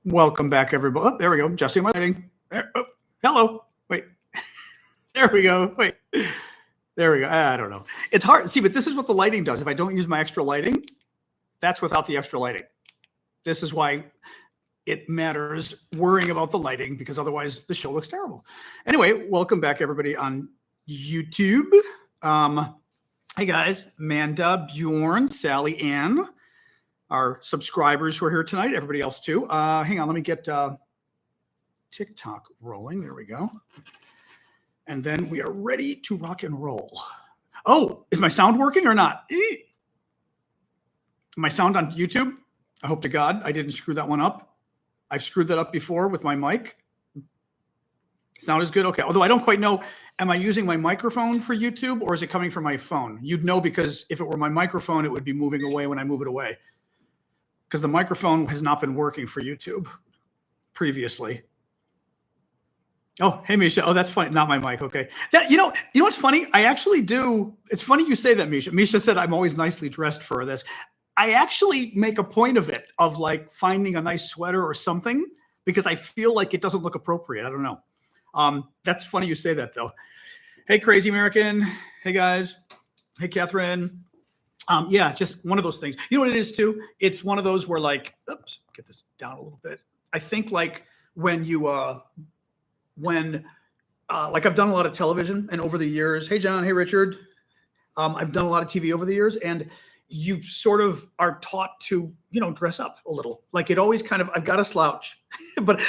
Welcome back, everybody. Oh, there we go. Adjusting my lighting. Oh, hello. Wait. There we go. Wait. There we go. I don't know. It's hard. See, but this is what the lighting does. If I don't use my extra lighting, that's without the extra lighting. This is why it matters worrying about the lighting, because otherwise the show looks terrible. Anyway, welcome back, everybody, on YouTube. Hey, guys. Amanda, Bjorn, Sally Ann, our subscribers who are here tonight, everybody else too. Hang on, let me get TikTok rolling. There we go. And then we are ready to rock and roll. Oh, is my sound working or not? My sound on YouTube? I hope to God I didn't screw that one up. I've screwed that up before with my mic. Sound is good? Okay. Although I don't quite know, am I using my microphone for YouTube or is it coming from my phone? You'd know, because if it were my microphone, it would be moving away when I move it away, because the microphone has not been working for YouTube previously. Oh, hey, Misha. Oh, that's funny. Not my mic. Okay. That, you know what's funny? I actually do. It's funny you say that, Misha. Misha said I'm always nicely dressed for this. I actually make a point of it, of like finding a nice sweater or something, because I feel like it doesn't look appropriate. I don't know. That's funny you say that, though. Hey, Crazy American. Hey, guys. Hey, Catherine. Yeah, just one of those things. You know what it is, too? It's one of those where, like, oops, get this down a little bit. I think, like, when you, like, I've done a lot of television, and over the years, hey, John, hey, Richard, I've done a lot of TV over the years, and you sort of are taught to, dress up a little. Like, it always kind of, I've got to slouch. But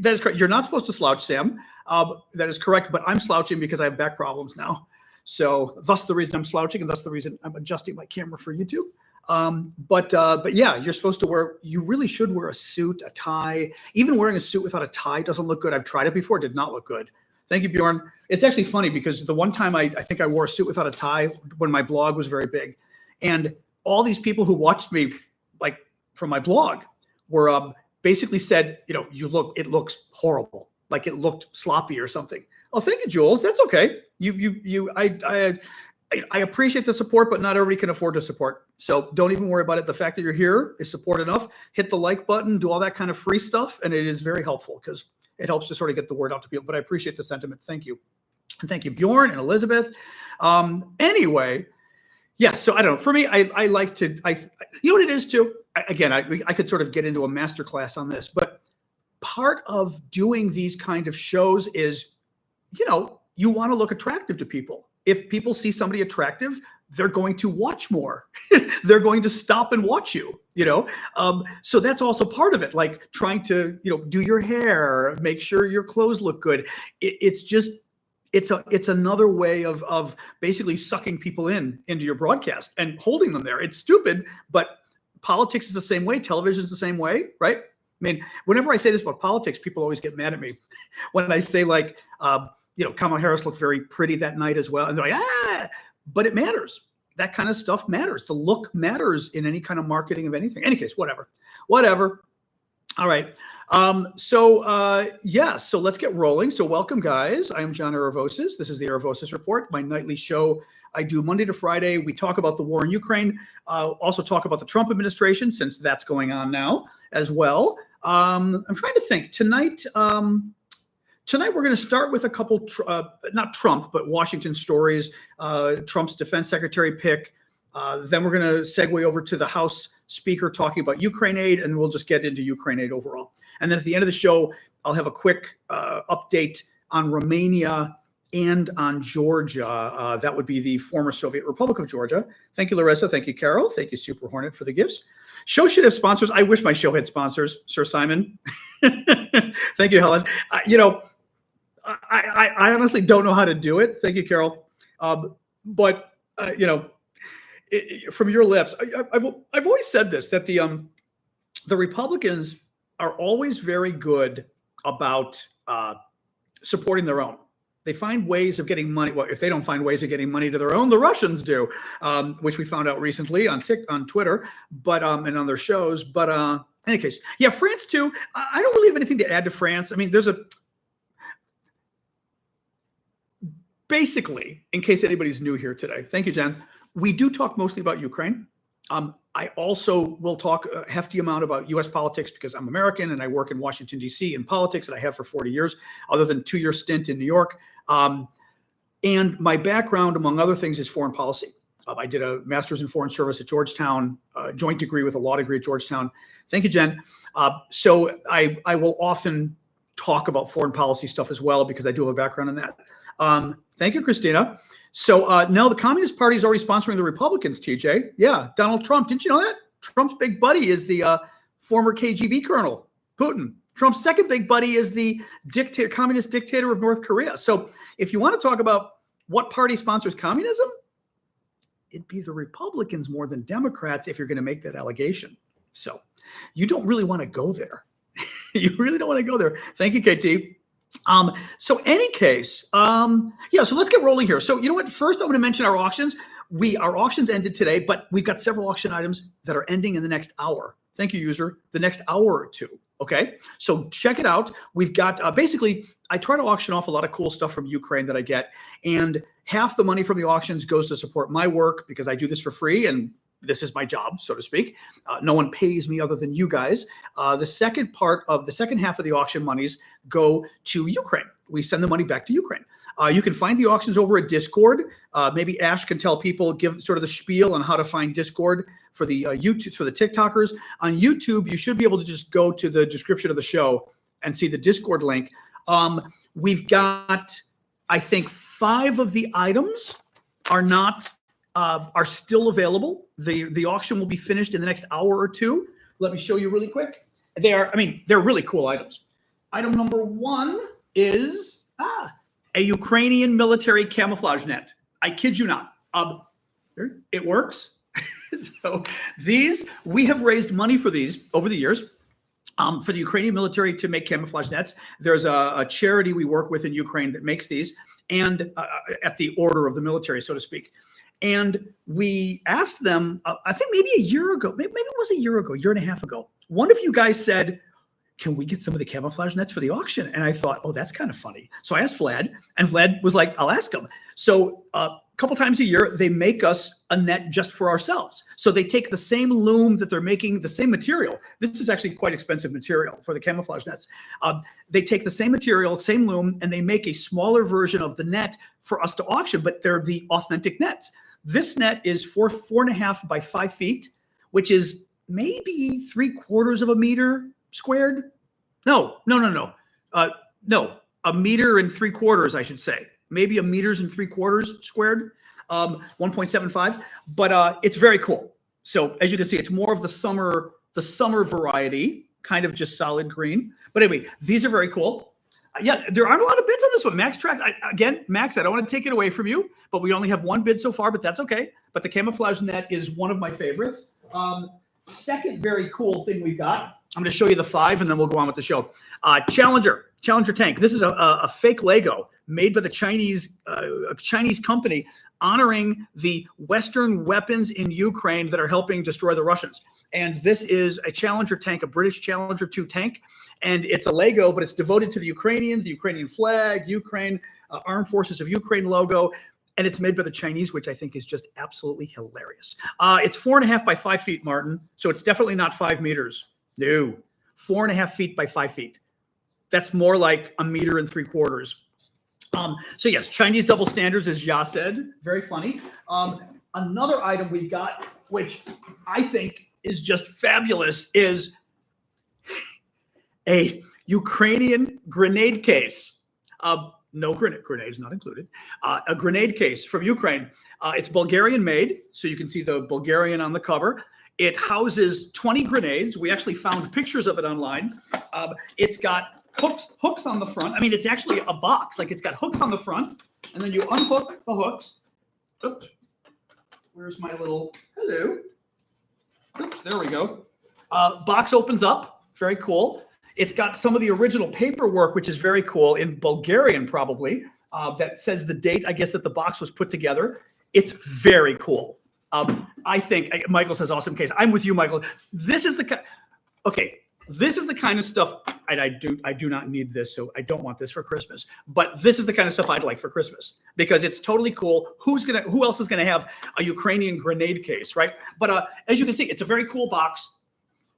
that is correct. You're not supposed to slouch, Sam. That is correct. But I'm slouching because I have back problems now. So thus the reason I'm slouching, and thus the reason I'm adjusting my camera for YouTube. But yeah, you're supposed to you really should wear a suit, a tie. Even wearing a suit without a tie doesn't look good. I've tried it before. It did not look good. Thank you, Bjorn. It's actually funny because the one time I think I wore a suit without a tie when my blog was very big. And all these people who watched me, like, from my blog were basically said, it looks horrible. Like, it looked sloppy or something. Oh, thank you, Jules. That's okay. I appreciate the support, but not everybody can afford to support. So don't even worry about it. The fact that you're here is support enough. Hit the like button, do all that kind of free stuff. And it is very helpful because it helps to sort of get the word out to people. But I appreciate the sentiment. Thank you. And thank you, Bjorn and Elizabeth. Anyway, yeah, so I don't know. For me, I like to, you know what it is too? I could sort of get into a masterclass on this, but part of doing these kind of shows is, you want to look attractive to people. If people see somebody attractive, they're going to watch more. They're going to stop and watch you, So that's also part of it, like trying to, do your hair, make sure your clothes look good. It's another way of basically sucking people into your broadcast and holding them there. It's stupid, but politics is the same way. Television is the same way, right? I mean, whenever I say this about politics, people always get mad at me when I say, like, Kamala Harris looked very pretty that night as well. And they're like, but it matters. That kind of stuff matters. The look matters in any kind of marketing of anything. In any case, whatever. All right. So let's get rolling. So welcome, guys. I am John Aravosis. This is the Aravosis Report, my nightly show I do Monday to Friday. We talk about the war in Ukraine, also talk about the Trump administration, since that's going on now as well. I'm trying to think. Tonight we're going to start with a couple, not Trump, but Washington stories, Trump's defense secretary pick. Then we're going to segue over to the House Speaker talking about Ukraine aid, and we'll just get into Ukraine aid overall. And then at the end of the show, I'll have a quick update on Romania and on Georgia. That would be the former Soviet Republic of Georgia. Thank you, Larissa. Thank you, Carol. Thank you, Super Hornet, for the gifts. Show should have sponsors. I wish my show had sponsors, Sir Simon. Thank you, Helen. I honestly don't know how to do it. Thank you, Carol. But from your lips, I've always said this, that the Republicans are always very good about supporting their own. They find ways of getting money. Well, if they don't find ways of getting money to their own, the Russians do, which we found out recently on Twitter, but and on their shows. But in any case, yeah, France too. I don't really have anything to add to France. I mean, basically, in case anybody's new here today, thank you, Jen. We do talk mostly about Ukraine. I also will talk a hefty amount about U.S. politics because I'm American and I work in Washington, D.C. in politics, and I have for 40 years, other than a 2-year stint in New York. And my background, among other things, is foreign policy. I did a master's in foreign service at Georgetown, a joint degree with a law degree at Georgetown. Thank you, Jen. So I will often talk about foreign policy stuff as well because I do have a background in that. Thank you, Christina. So now the Communist Party is already sponsoring the Republicans, TJ. Yeah, Donald Trump. Didn't you know that? Trump's big buddy is the former KGB colonel, Putin. Trump's second big buddy is the communist dictator of North Korea. So if you want to talk about what party sponsors communism, it'd be the Republicans more than Democrats if you're going to make that allegation. So you don't really want to go there. You really don't want to go there. Thank you, KT. So any case, yeah, so let's get rolling here. So you know what? First, I'm going to mention our auctions. Our auctions ended today, but we've got several auction items that are ending in the next hour. Thank you, user. The next hour or two. Okay. So check it out. We've got basically, I try to auction off a lot of cool stuff from Ukraine that I get. And half the money from the auctions goes to support my work because I do this for free. And this is my job, so to speak. No one pays me other than you guys. The second half of the auction monies go to Ukraine. We send the money back to Ukraine. You can find the auctions over at Discord. Maybe Ash can tell people, give sort of the spiel on how to find Discord for the YouTube, for the TikTokers. On YouTube, you should be able to just go to the description of the show and see the Discord link. We've got, I think, 5 of the items are still available. The auction will be finished in the next hour or two. Let me show you really quick. They're really cool items. Item number 1 is a Ukrainian military camouflage net. I kid you not. It works. So we have raised money for these over the years. For the Ukrainian military to make camouflage nets. There's a charity we work with in Ukraine that makes these, and at the order of the military, so to speak. And we asked them, I think maybe a year ago, maybe it was a year and a half ago. One of you guys said, can we get some of the camouflage nets for the auction? And I thought, oh, that's kind of funny. So I asked Vlad, and Vlad was like, I'll ask him. So a couple times a year, they make us a net just for ourselves. So they take the same loom that they're making, the same material. This is actually quite expensive material for the camouflage nets. They take the same material, same loom, and they make a smaller version of the net for us to auction, but they're the authentic nets. This net is 4.5 by 5 feet, which is maybe 3/4 of a meter squared. No, 1 meter and 3/4, I should say. Maybe 1.75 meters squared, 1.75. But it's very cool. So as you can see, it's more of the summer variety, kind of just solid green. But anyway, these are very cool. Yeah, there aren't a lot of bids on this one. Max Track, Max, I don't want to take it away from you, but we only have 1 bid so far, but that's okay. But the camouflage net is one of my favorites. Second very cool thing we've got, I'm going to show you the 5, and then we'll go on with the show. Challenger tank. This is a fake Lego made by the Chinese company honoring the Western weapons in Ukraine that are helping destroy the Russians. And this is a Challenger tank, a British Challenger 2 tank. And it's a Lego, but it's devoted to the Ukrainians, the Ukrainian flag, Ukraine, Armed Forces of Ukraine logo. And it's made by the Chinese, which I think is just absolutely hilarious. It's 4.5 by 5 feet, Martin. So it's definitely not 5 meters. No, 4.5 feet by 5 feet. That's more like 1.75 meters. So yes, Chinese double standards, as Ja said. Very funny. Another item we've got, which I think is just fabulous, is a Ukrainian grenade case. No grenades not included. A grenade case from Ukraine. It's Bulgarian made, so you can see the Bulgarian on the cover. It houses 20 grenades. We actually found pictures of it online. It's got hooks on the front. I mean, it's actually a box. Like, it's got hooks on the front, and then you unhook the hooks. Oops. Where's my little, hello. Oops, there we go. Box opens up. Very cool. It's got some of the original paperwork, which is very cool, in Bulgarian probably, that says the date, I guess, that the box was put together. It's very cool. I think, Michael says, awesome case. I'm with you, Michael. This is the kind of stuff and I do not need this, so I don't want this for Christmas. But this is the kind of stuff I'd like for Christmas because it's totally cool. Who else is gonna have a Ukrainian grenade case, right? But as you can see, it's a very cool box.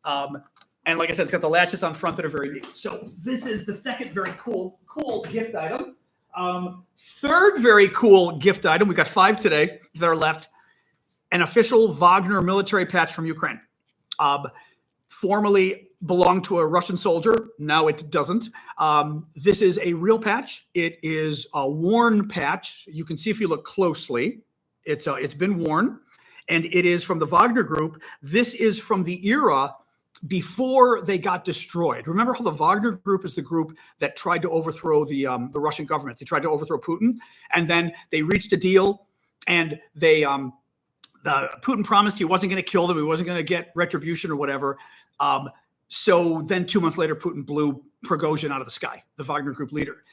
And like I said, it's got the latches on front that are very neat. So this is the second very cool gift item. Third very cool gift item. We got 5 today that are left. An official Wagner military patch from Ukraine. Formerly belonged to a Russian soldier. Now it doesn't. This is a real patch. It is a worn patch. You can see if you look closely, it's been worn, and it is from the Wagner group. This is from the era before they got destroyed. Remember how the Wagner group is the group that tried to overthrow the Russian government. They tried to overthrow Putin, and then they reached a deal, and they Putin promised he wasn't going to kill them. He wasn't going to get retribution or whatever. So then 2 months later, Putin blew Prigozhin out of the sky, the Wagner group leader.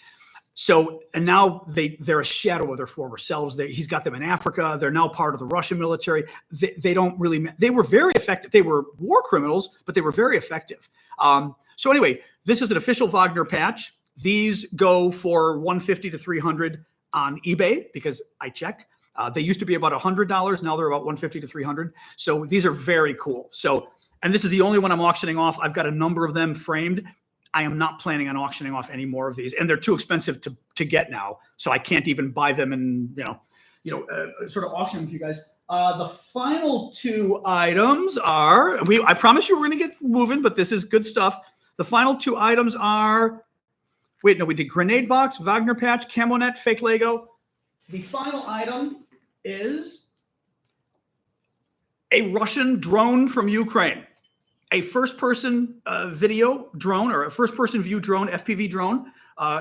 So, and now they're a shadow of their former selves. He's got them in Africa. They're now part of the Russian military. They don't really, they were very effective. They were war criminals, but they were very effective. So anyway, this is an official Wagner patch. These go for $150 to $300 on eBay because I checked. They used to be about $100. Now they're about $150 to $300. So these are very cool. So, and this is the only one I'm auctioning off. I've got a number of them framed. I am not planning on auctioning off any more of these, and they're too expensive to get now. So I can't even buy them and sort of auction them to you guys. The final 2 items are I promise you we're going to get moving, but this is good stuff. The final 2 items are we did grenade box, Wagner patch, camo net, fake Lego. The final item is a Russian drone from Ukraine. A first-person video drone or a first-person view drone, FPV drone.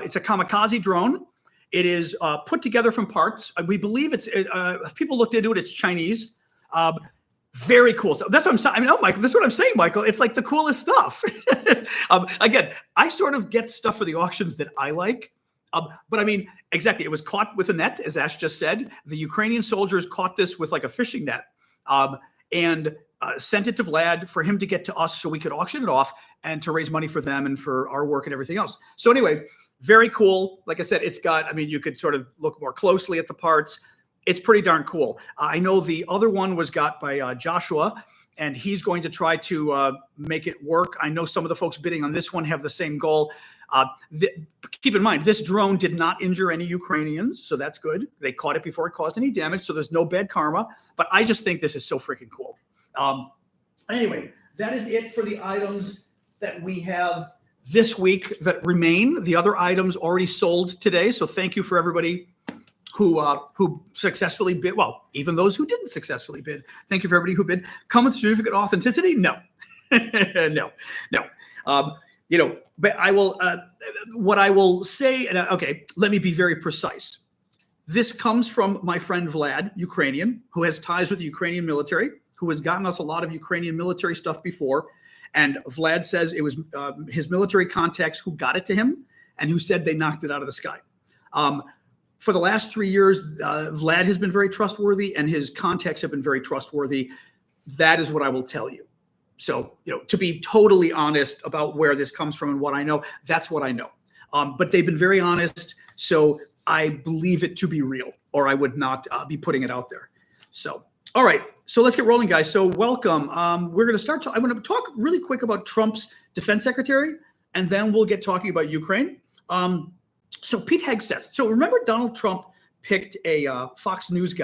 It's a kamikaze drone. It is put together from parts. We believe it's, people looked into it, it's Chinese. Very cool. So that's what I'm saying. I mean, Michael, this is what I'm saying, Michael. It's like the coolest stuff. Again, I sort of get stuff for the auctions that I like. But I mean, exactly, it was caught with a net, as Ash just said. The Ukrainian soldiers caught this with like a fishing net. And sent it to Vlad for him to get to us so we could auction it off and to raise money for them and for our work and everything else. So anyway, very cool. Like I said, it's got, I mean, you could sort of look more closely at the parts. It's pretty darn cool. I know the other one was got by Joshua, and he's going to try to make it work. I know some of the folks bidding on this one have the same goal. Keep in mind, this drone did not injure any Ukrainians, so that's good. They caught it before it caused any damage, so there's no bad karma. But I just think this is so freaking cool. Anyway, that is it for the items that we have this week that remain. The other items already sold today, so thank you for everybody who successfully bid. Well, even those who didn't successfully bid. Thank you for everybody who bid. Come with certificate authenticity? No, no. But I will. What I will say. Okay, let me be very precise. This comes from my friend Vlad, Ukrainian, who has ties with the Ukrainian military, who has gotten us a lot of Ukrainian military stuff before. And Vlad says it was his military contacts who got it to him and who said they knocked it out of the sky. For the last 3 years, Vlad has been very trustworthy and his contacts have been very trustworthy. That is what I will tell you. So, to be totally honest about where this comes from and what I know, that's what I know. But they've been very honest. So I believe it to be real, or I would not be putting it out there. So, all right. So let's get rolling, guys. So welcome. We're going to start. I'm going to talk really quick about Trump's defense secretary, and then we'll get talking about Ukraine. So Pete Hegseth. So remember Donald Trump picked a Fox News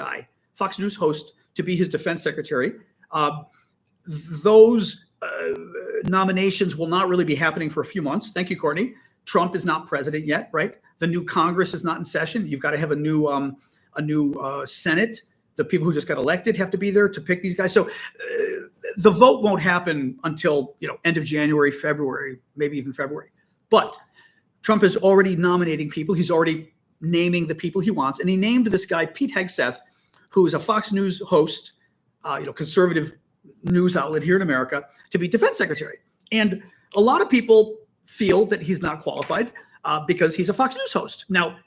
host to be his defense secretary. Those nominations will not really be happening for a few months. Thank you, Courtney. Trump is not president yet, right? The new Congress is not in session. You've got to have a new Senate. The people who just got elected have to be there to pick these guys. So the vote won't happen until end of January, February, maybe even February. But Trump is already nominating people. He's already naming the people he wants, and he named this guy Pete Hegseth, who is a Fox News host, conservative news outlet here in America, to be defense secretary. And a lot of people feel that he's not qualified because he's a Fox News host. Now,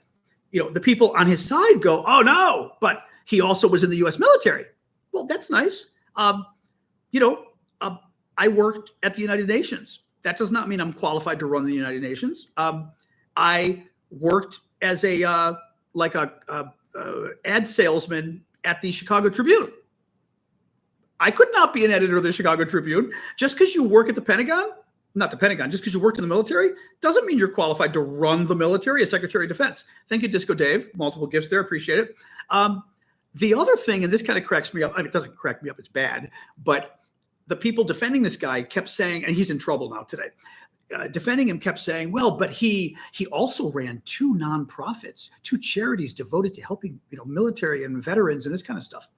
the people on his side go, "Oh no, but he also was in the U.S. military." Well, that's nice. I worked at the United Nations. That does not mean I'm qualified to run the United Nations. I worked as a ad salesman at the Chicago Tribune. I could not be an editor of the Chicago Tribune. Just because you work at the Pentagon, not the Pentagon, just because you worked in the military, doesn't mean you're qualified to run the military as Secretary of Defense. Thank you, Disco Dave. Multiple gifts there. Appreciate it. The other thing, and this kind of cracks me up, I mean, it doesn't crack me up, it's bad, but the people defending this guy kept saying, and he's in trouble now today, defending him kept saying, well, but he also ran 2 nonprofits, 2 charities devoted to helping, military and veterans and this kind of stuff.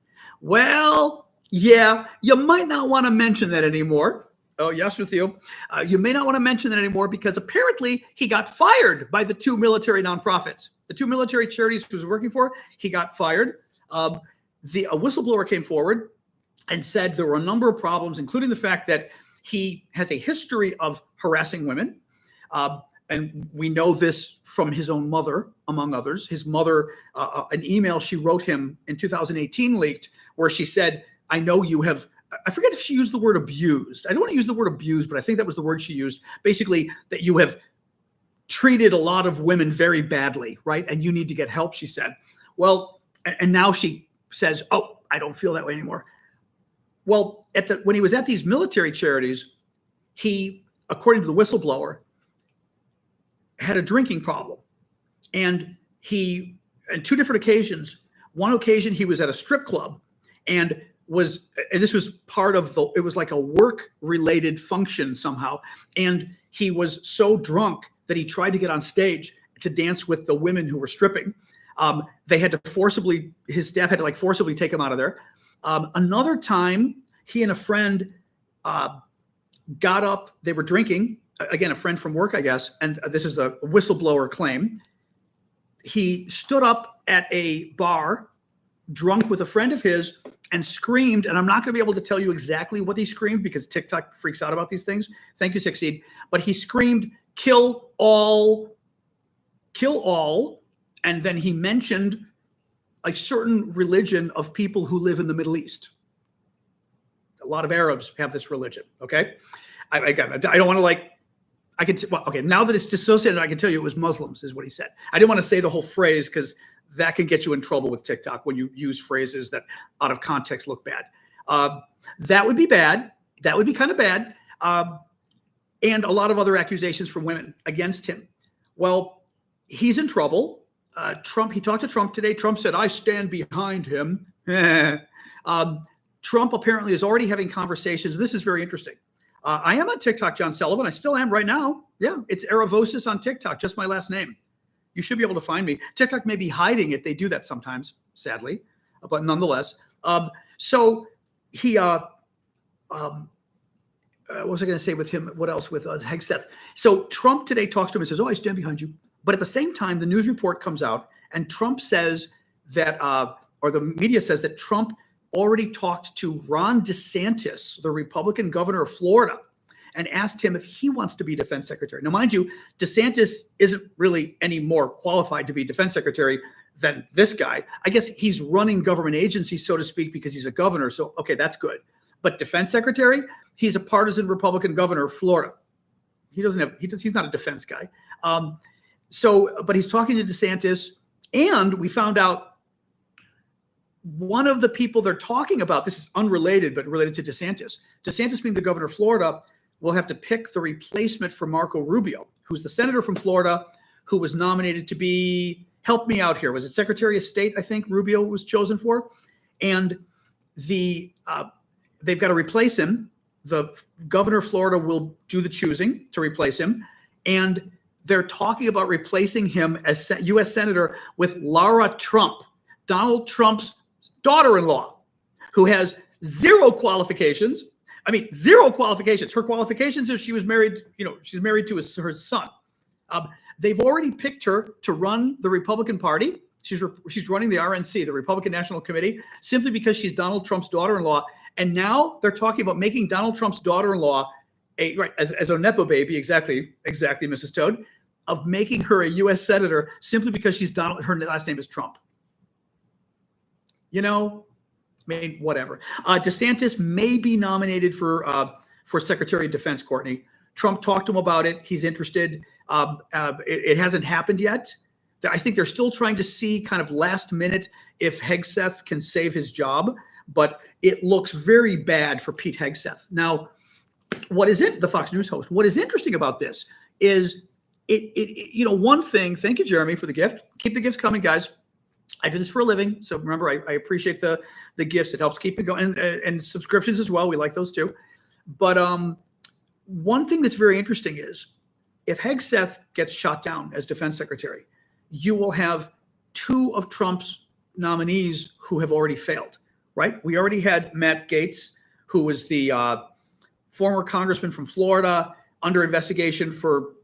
Well, yeah, you might not want to mention that anymore. Oh, yes, with you. You may not want to mention that anymore because apparently he got fired by the 2 military nonprofits. The 2 military charities he was working for, he got fired. A whistleblower came forward and said there were a number of problems, including the fact that he has a history of harassing women. And we know this from his own mother, among others. His mother, an email she wrote him in 2018 leaked where she said, I know you have, I forget if she used the word abused. I don't want to use the word abused, but I think that was the word she used. Basically, that you have treated a lot of women very badly, right? And you need to get help, she said. Well, and now she says, oh, I don't feel that way anymore. Well, when he was at these military charities, he, according to the whistleblower, had a drinking problem. And he, on 2 different occasions, one occasion he was at a strip club and this was part of it was like a work-related function somehow. And he was so drunk that he tried to get on stage to dance with the women who were stripping. They had to his staff had to forcibly take him out of there. Another time, he and a friend got up, they were drinking, again, a friend from work, I guess, and this is a whistleblower claim. He stood up at a bar, drunk with a friend of his, and screamed, and I'm not going to be able to tell you exactly what he screamed because TikTok freaks out about these things. Thank you, Succeed. But he screamed, kill all, and then he mentioned a certain religion of people who live in the Middle East. A lot of Arabs have this religion, okay? I don't want to now that it's dissociated, I can tell you it was Muslims is what he said. I didn't want to say the whole phrase because that can get you in trouble with TikTok when you use phrases that out of context look bad. That would be bad. That would be kind of bad. And a lot of other accusations from women against him. Well, he's in trouble. He talked to Trump today. Trump said, I stand behind him. Trump apparently is already having conversations. This is very interesting. I am on TikTok, John Sullivan. I still am right now. Yeah, it's Aravosis on TikTok, just my last name. You should be able to find me. TikTok may be hiding it. They do that sometimes, sadly, but nonetheless. So he, what was I going to say with him? What else with Hegseth? So Trump today talks to him and says, oh, I stand behind you. But at the same time, the news report comes out and Trump says that, or the media says that Trump already talked to Ron DeSantis, the Republican governor of Florida, and asked him if he wants to be defense secretary. Now, mind you, DeSantis isn't really any more qualified to be defense secretary than this guy. I guess he's running government agencies, so to speak, because he's a governor. So, okay, that's good. But defense secretary, he's a partisan Republican governor of Florida. He's not a defense guy. But he's talking to DeSantis, and we found out one of the people they're talking about, this is unrelated, but related to DeSantis. DeSantis being the governor of Florida, will have to pick the replacement for Marco Rubio, who's the senator from Florida, who was nominated to be, help me out here, was it Secretary of State, I think Rubio was chosen for? And they've got to replace him. The governor of Florida will do the choosing to replace him. And they're talking about replacing him as U.S. Senator with Lara Trump, Donald Trump's daughter-in-law, who has zero qualifications. I mean, zero qualifications. Her qualifications is she was married, she's married to her son. They've already picked her to run the Republican Party. She's running the RNC, the Republican National Committee, simply because she's Donald Trump's daughter-in-law. And now they're talking about making Donald Trump's daughter-in-law as a Nepo baby, exactly, Mrs. Toad, of making her a U.S. Senator simply because her last name is Trump. Whatever. DeSantis may be nominated for Secretary of Defense, Courtney. Trump talked to him about it. He's interested. It hasn't happened yet. I think they're still trying to see kind of last minute if Hegseth can save his job, but it looks very bad for Pete Hegseth. Now, the Fox News host, what is interesting about this is one thing, thank you, Jeremy, for the gift. Keep the gifts coming, guys. I do this for a living. So remember, I appreciate the gifts. It helps keep it going, and subscriptions as well. We like those too. But one thing that's very interesting is if Hegseth gets shot down as defense secretary, you will have two of Trump's nominees who have already failed, right? We already had Matt Gaetz, who was the former congressman from Florida under investigation for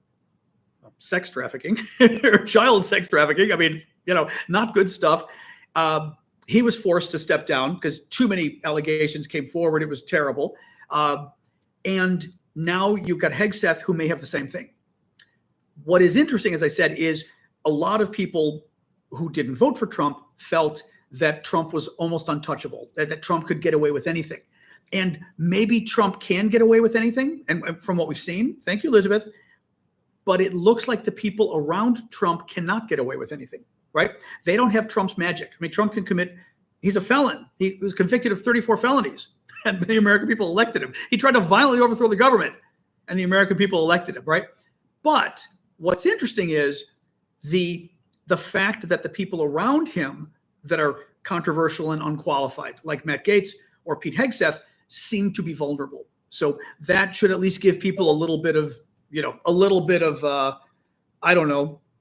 sex trafficking or child sex trafficking. I mean, not good stuff. He was forced to step down because too many allegations came forward. It was terrible. And now you've got Hegseth, who may have the same thing. What is interesting, as I said, is a lot of people who didn't vote for Trump felt that Trump was almost untouchable, that Trump could get away with anything. And maybe Trump can get away with anything. And from what we've seen, thank you, Elizabeth, but it looks like the people around Trump cannot get away with anything, right? They don't have Trump's magic. I mean, Trump can he's a felon. He was convicted of 34 felonies, and the American people elected him. He tried to violently overthrow the government, and the American people elected him, right? But what's interesting is the fact that the people around him that are controversial and unqualified, like Matt Gaetz or Pete Hegseth, seem to be vulnerable. So that should at least give people a little bit of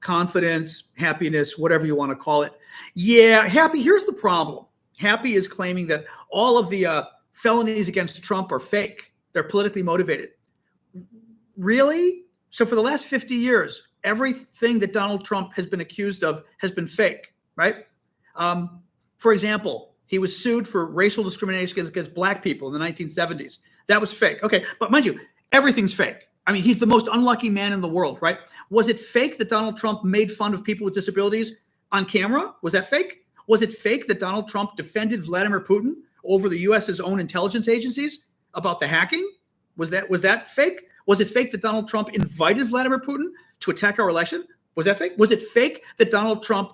confidence, happiness, whatever you want to call it. Yeah, Happy, here's the problem. Happy is claiming that all of the felonies against Trump are fake. They're politically motivated. Really? So for the last 50 years, everything that Donald Trump has been accused of has been fake, right? For example, he was sued for racial discrimination against black people in the 1970s. That was fake. Okay, but mind you, everything's fake. I mean, he's the most unlucky man in the world, right? Was it fake that Donald Trump made fun of people with disabilities on camera? Was that fake? Was it fake that Donald Trump defended Vladimir Putin over the U.S.'s own intelligence agencies about the hacking? Was that fake? Was it fake that Donald Trump invited Vladimir Putin to attack our election? Was that fake? Was it fake that Donald Trump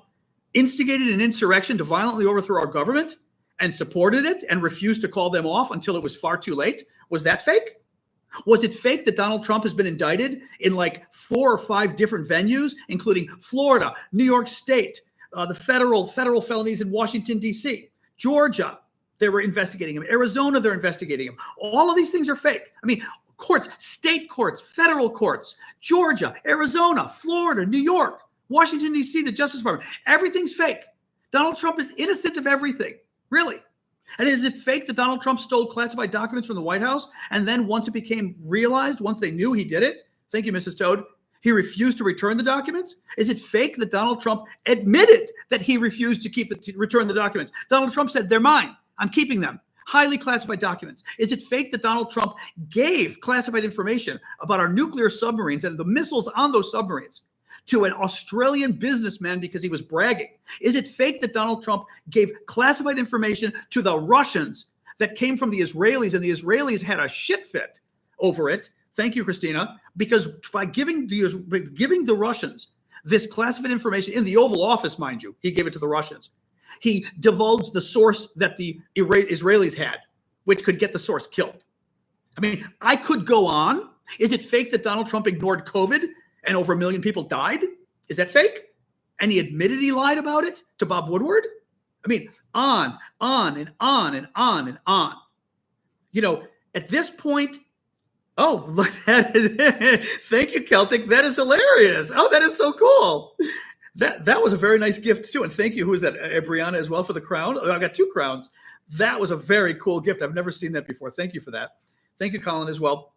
instigated an insurrection to violently overthrow our government and supported it and refused to call them off until it was far too late? Was that fake? Was it fake that Donald Trump has been indicted in like 4 or 5 different venues, including Florida, New York State, the federal felonies in Washington, D.C., Georgia? They were investigating him. Arizona, they're investigating him. All of these things are fake. I mean, courts, state courts, federal courts, Georgia, Arizona, Florida, New York, Washington, D.C., the Justice Department. Everything's fake. Donald Trump is innocent of everything, really. And is it fake that Donald Trump stole classified documents from the White House? And then once it became realized, once they knew he did it, thank you, Mrs. Toad, he refused to return the documents? Is it fake that Donald Trump admitted that he refused to return the documents? Donald Trump said, they're mine. I'm keeping them. Highly classified documents. Is it fake that Donald Trump gave classified information about our nuclear submarines and the missiles on those submarines to an Australian businessman because he was bragging? Is it fake that Donald Trump gave classified information to the Russians that came from the Israelis, and the Israelis had a shit fit over it? Thank you, Christina. Because by giving the Russians this classified information in the Oval Office, mind you, he gave it to the Russians. He divulged the source that the Israelis had, which could get the source killed. I mean, I could go on. Is it fake that Donald Trump ignored COVID and over 1 million people died? Is that fake? And he admitted he lied about it to Bob Woodward? I mean, on and on and on and on. You know, at this point, oh, look, thank you, Celtic. That is hilarious. Oh, that is so cool. That was a very nice gift too. And thank you. Who is that? Brianna as well for the crown. I've got 2 crowns. That was a very cool gift. I've never seen that before. Thank you for that. Thank you, Colin, as well.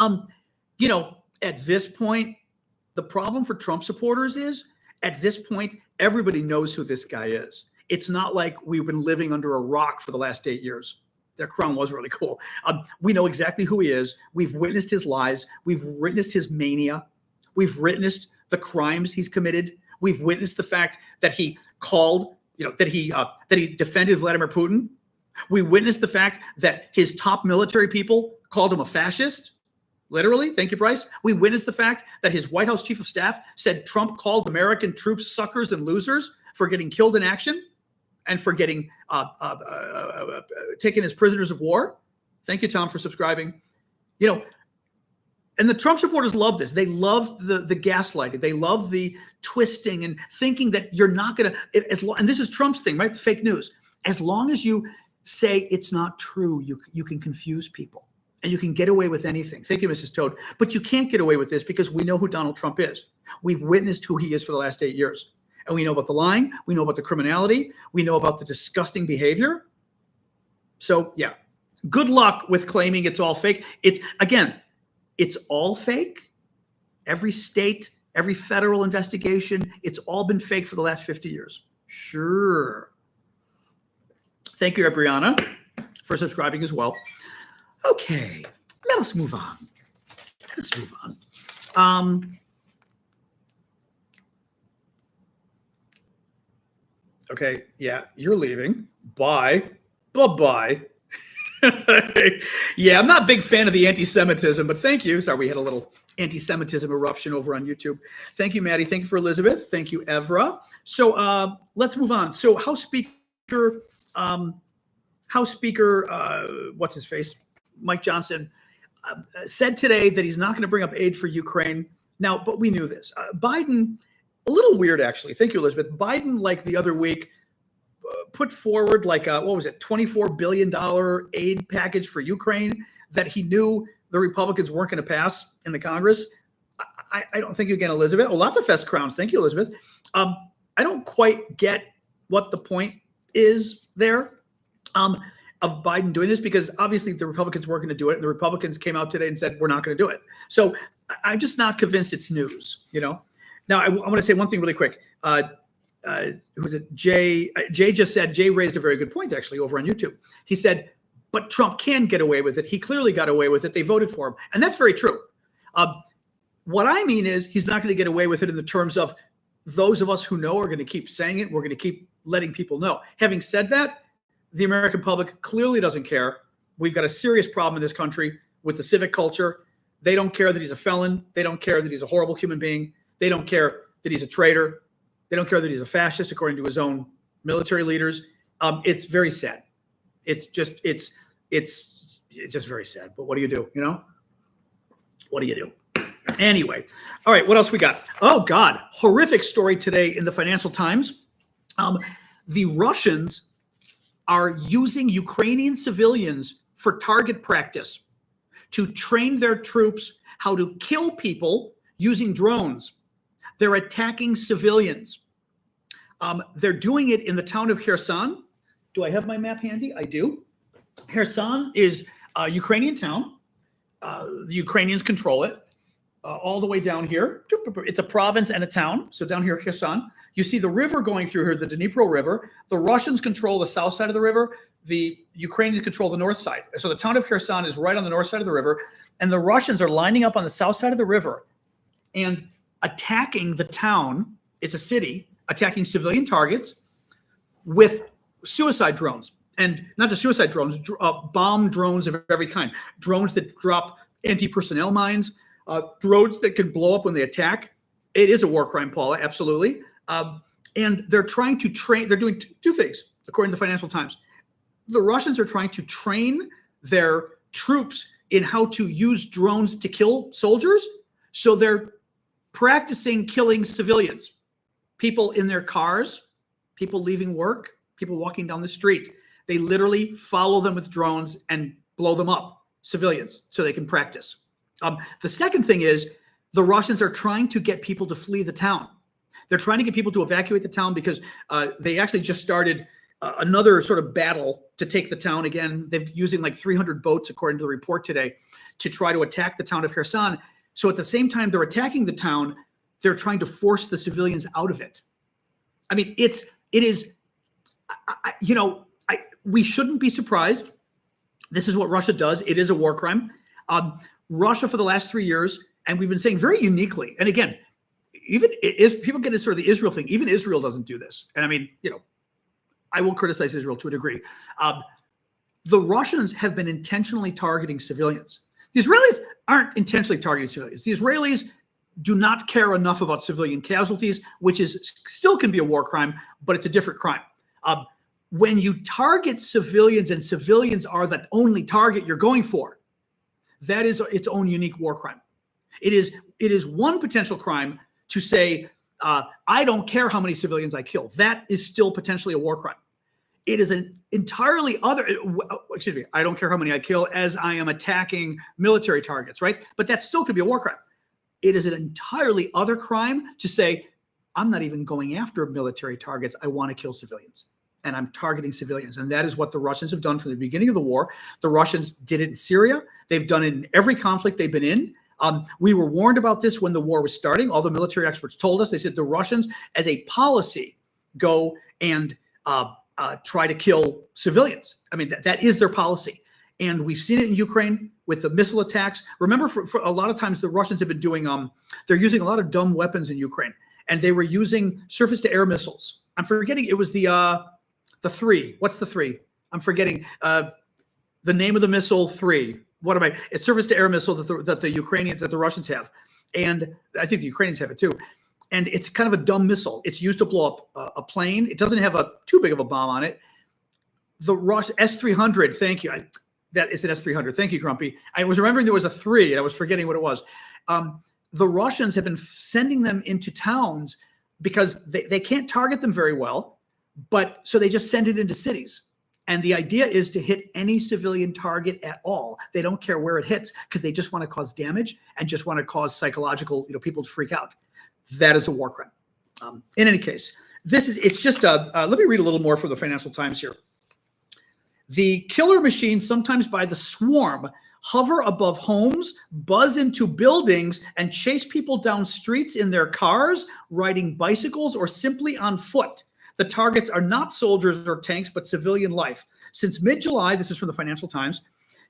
You know, at this point, the problem for Trump supporters is at this point, everybody knows who this guy is. It's not like we've been living under a rock for the last 8 years. That crown was really cool. We know exactly who he is. We've witnessed his lies. We've witnessed his mania. We've witnessed the crimes he's committed. We've witnessed the fact that he called, that he defended Vladimir Putin. We witnessed the fact that his top military people called him a fascist, Literally, thank you, Bryce. We witnessed the fact that his White House chief of staff said Trump called American troops suckers and losers for getting killed in action and for getting taken as prisoners of war. Thank you, Tom, for subscribing. You know, and the Trump supporters love this. They love the gaslighting. They love the twisting and thinking that you're not going to, and this is Trump's thing, right? The fake news. As long as you say it's not true, you can confuse people and you can get away with anything. Thank you, Mrs. Toad. But you can't get away with this because we know who Donald Trump is. We've witnessed who he is for the last 8 years. And we know about the lying. We know about the criminality. We know about the disgusting behavior. So, yeah, good luck with claiming it's all fake. It's all fake. Every state, every federal investigation, it's all been fake for the last 50 years. Sure. Thank you, Brianna, for subscribing as well. Okay, let us move on. Okay, yeah, you're leaving. Bye. Bye-bye. Yeah, I'm not a big fan of the anti-Semitism, but thank you. Sorry, we had a little anti-Semitism eruption over on YouTube. Thank you, Maddie. Thank you for Elizabeth. Thank you, Evra. So let's move on. So House Speaker, what's his face? Mike Johnson said today that he's not going to bring up aid for Ukraine. Now, but we knew this. Biden, a little weird, actually. Thank you, Elizabeth. Biden, like the other week, put forward like a, what was it, $24 billion aid package for Ukraine that he knew the Republicans weren't going to pass in the Congress. I don't think, again, Elizabeth. Oh, lots of fest crowns. Thank you, Elizabeth. I don't quite get what the point is there of Biden doing this, because obviously the Republicans weren't going to do it, and the Republicans came out today and said we're not going to do it. So I'm just not convinced it's news. You know. Now I want to say one thing really quick. Who was it? Jay just said, Jay raised a very good point actually over on YouTube. He said, but Trump can get away with it. He clearly got away with it. They voted for him. And that's very true. What I mean is he's not going to get away with it in the terms of those of us who know are going to keep saying it. We're going to keep letting people know. Having said that, the American public clearly doesn't care. We've got a serious problem in this country with the civic culture. They don't care that he's a felon. They don't care that he's a horrible human being. They don't care that he's a traitor. They don't care that he's a fascist, according to his own military leaders. It's very sad. It's just very sad. But what do you do? You know, what do you do? Anyway, all right. What else we got? Oh God, horrific story today in the Financial Times. The Russians are using Ukrainian civilians for target practice to train their troops how to kill people using drones. They're attacking civilians. They're doing it in the town of Kherson. Do I have my map handy? I do. Kherson is a Ukrainian town. The Ukrainians control it all the way down here. It's a province and a town. So down here, Kherson, you see the river going through here, the Dnipro River. The Russians control the south side of the river. The Ukrainians control the north side. So the town of Kherson is right on the north side of the river. And the Russians are lining up on the south side of the river and attacking the town. It's a city, attacking civilian targets with suicide drones. And not just suicide drones, bomb drones of every kind. Drones that drop anti-personnel mines, drones that can blow up when they attack. It is a war crime, Paula, absolutely. And they're trying to train, they're doing two things, according to the Financial Times. The Russians are trying to train their troops in how to use drones to kill soldiers. So they're practicing killing civilians, people in their cars, people leaving work, people walking down the street. They literally follow them with drones and blow them up, civilians, so they can practice. The second thing is the Russians are trying to get people to flee the town. They're trying to get people to evacuate the town because they actually just started another sort of battle to take the town again. They're using like 300 boats, according to the report today, to try to attack the town of Kherson. So at the same time they're attacking the town, they're trying to force the civilians out of it. I mean, it is, you know, we shouldn't be surprised. This is what Russia does. It is a war crime. Russia for the last 3 years, and we've been saying very uniquely, and again, even people get into sort of the Israel thing. Even Israel doesn't do this. And I mean, you know, I will criticize Israel to a degree. The Russians have been intentionally targeting civilians. The Israelis aren't intentionally targeting civilians. The Israelis do not care enough about civilian casualties, which is still can be a war crime, but it's a different crime. When you target civilians and civilians are the only target you're going for, that is its own unique war crime. It is one potential crime to say, I don't care how many civilians I kill. That is still potentially a war crime. It is an entirely other, excuse me, I don't care how many I kill as I am attacking military targets, right? But that still could be a war crime. It is an entirely other crime to say, I'm not even going after military targets. I want to kill civilians. And I'm targeting civilians. And that is what the Russians have done from the beginning of the war. The Russians did it in Syria. They've done it in every conflict they've been in. We were warned about this when the war was starting. All the military experts told us, they said the Russians, as a policy, go and try to kill civilians. I mean, that is their policy. And we've seen it in Ukraine with the missile attacks. Remember, for a lot of times, the Russians have been doing, they're using a lot of dumb weapons in Ukraine. And they were using surface-to-air missiles. I'm forgetting, it was the 3. What's the 3? I'm forgetting the name of the missile 3. What am I? It's surface-to-air missile that the Russians have. And I think the Ukrainians have it too. And it's kind of a dumb missile. It's used to blow up a plane. It doesn't have too big of a bomb on it. The S-300, thank you. That is an S-300. Thank you, Grumpy. I was remembering there was a 3, and I was forgetting what it was. The Russians have been sending them into towns because they can't target them very well, but so they just send it into cities. And the idea is to hit any civilian target at all. They don't care where it hits because they just want to cause damage and just want to cause psychological, people to freak out. That is a war crime. In any case, it's just let me read a little more from the Financial Times here. The killer machines, sometimes by the swarm, hover above homes, buzz into buildings, and chase people down streets in their cars, riding bicycles, or simply on foot. The targets are not soldiers or tanks, but civilian life. Since mid-July, this is from the Financial Times,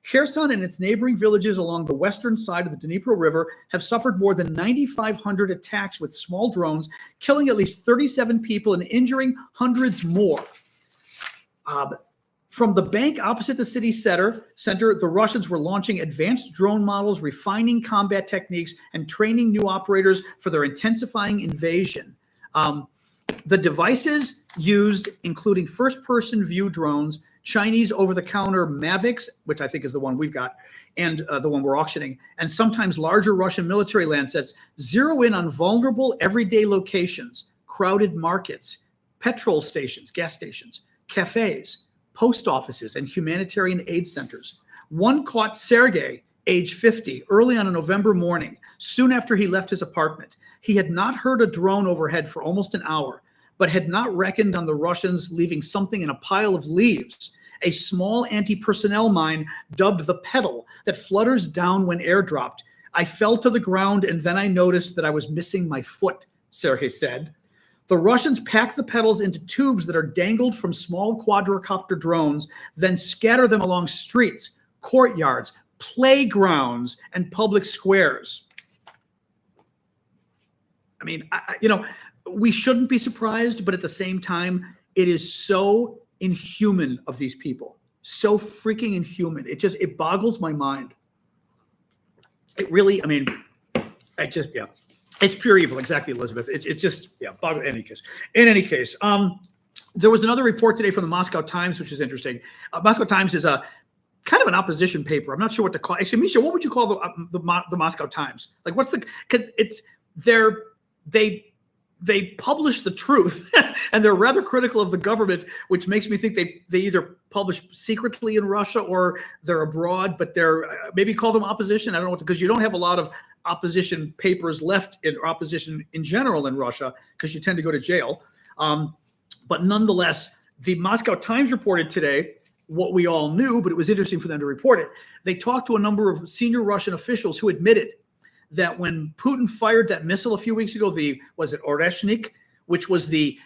Kherson and its neighboring villages along the western side of the Dnipro River have suffered more than 9,500 attacks with small drones, killing at least 37 people and injuring hundreds more. From the bank opposite the city center, the Russians were launching advanced drone models, refining combat techniques, and training new operators for their intensifying invasion. The devices used, including first-person view drones, Chinese over-the-counter Mavics, which I think is the one we've got, and the one we're auctioning, and sometimes larger Russian military Landsets, zero in on vulnerable everyday locations, crowded markets, petrol stations, gas stations, cafes, post offices, and humanitarian aid centers. One caught Sergei, age 50, early on a November morning, soon after he left his apartment. He had not heard a drone overhead for almost an hour, but had not reckoned on the Russians leaving something in a pile of leaves, a small anti-personnel mine dubbed the Petal that flutters down when airdropped. I fell to the ground and then I noticed that I was missing my foot, Sergei said. The Russians pack the petals into tubes that are dangled from small quadricopter drones, then scatter them along streets, courtyards, playgrounds, and public squares. I mean, we shouldn't be surprised, but at the same time, it is so inhuman of these people. So freaking inhuman. It boggles my mind. It really, yeah. It's pure evil. Exactly, Elizabeth. It's just, yeah, in any case. There was another report today from the Moscow Times, which is interesting. Moscow Times is a kind of an opposition paper. I'm not sure what to call it. Actually, Misha, what would you call the Moscow Times? Like, because they publish the truth and they're rather critical of the government, which makes me think they either publish secretly in Russia or they're abroad, but they're maybe call them opposition. I don't know because you don't have a lot of opposition papers left in opposition in general in Russia because you tend to go to jail. But nonetheless, the Moscow Times reported today what we all knew, but it was interesting for them to report it. They talked to a number of senior Russian officials who admitted that when Putin fired that missile a few weeks ago, was it Oreshnik, which was the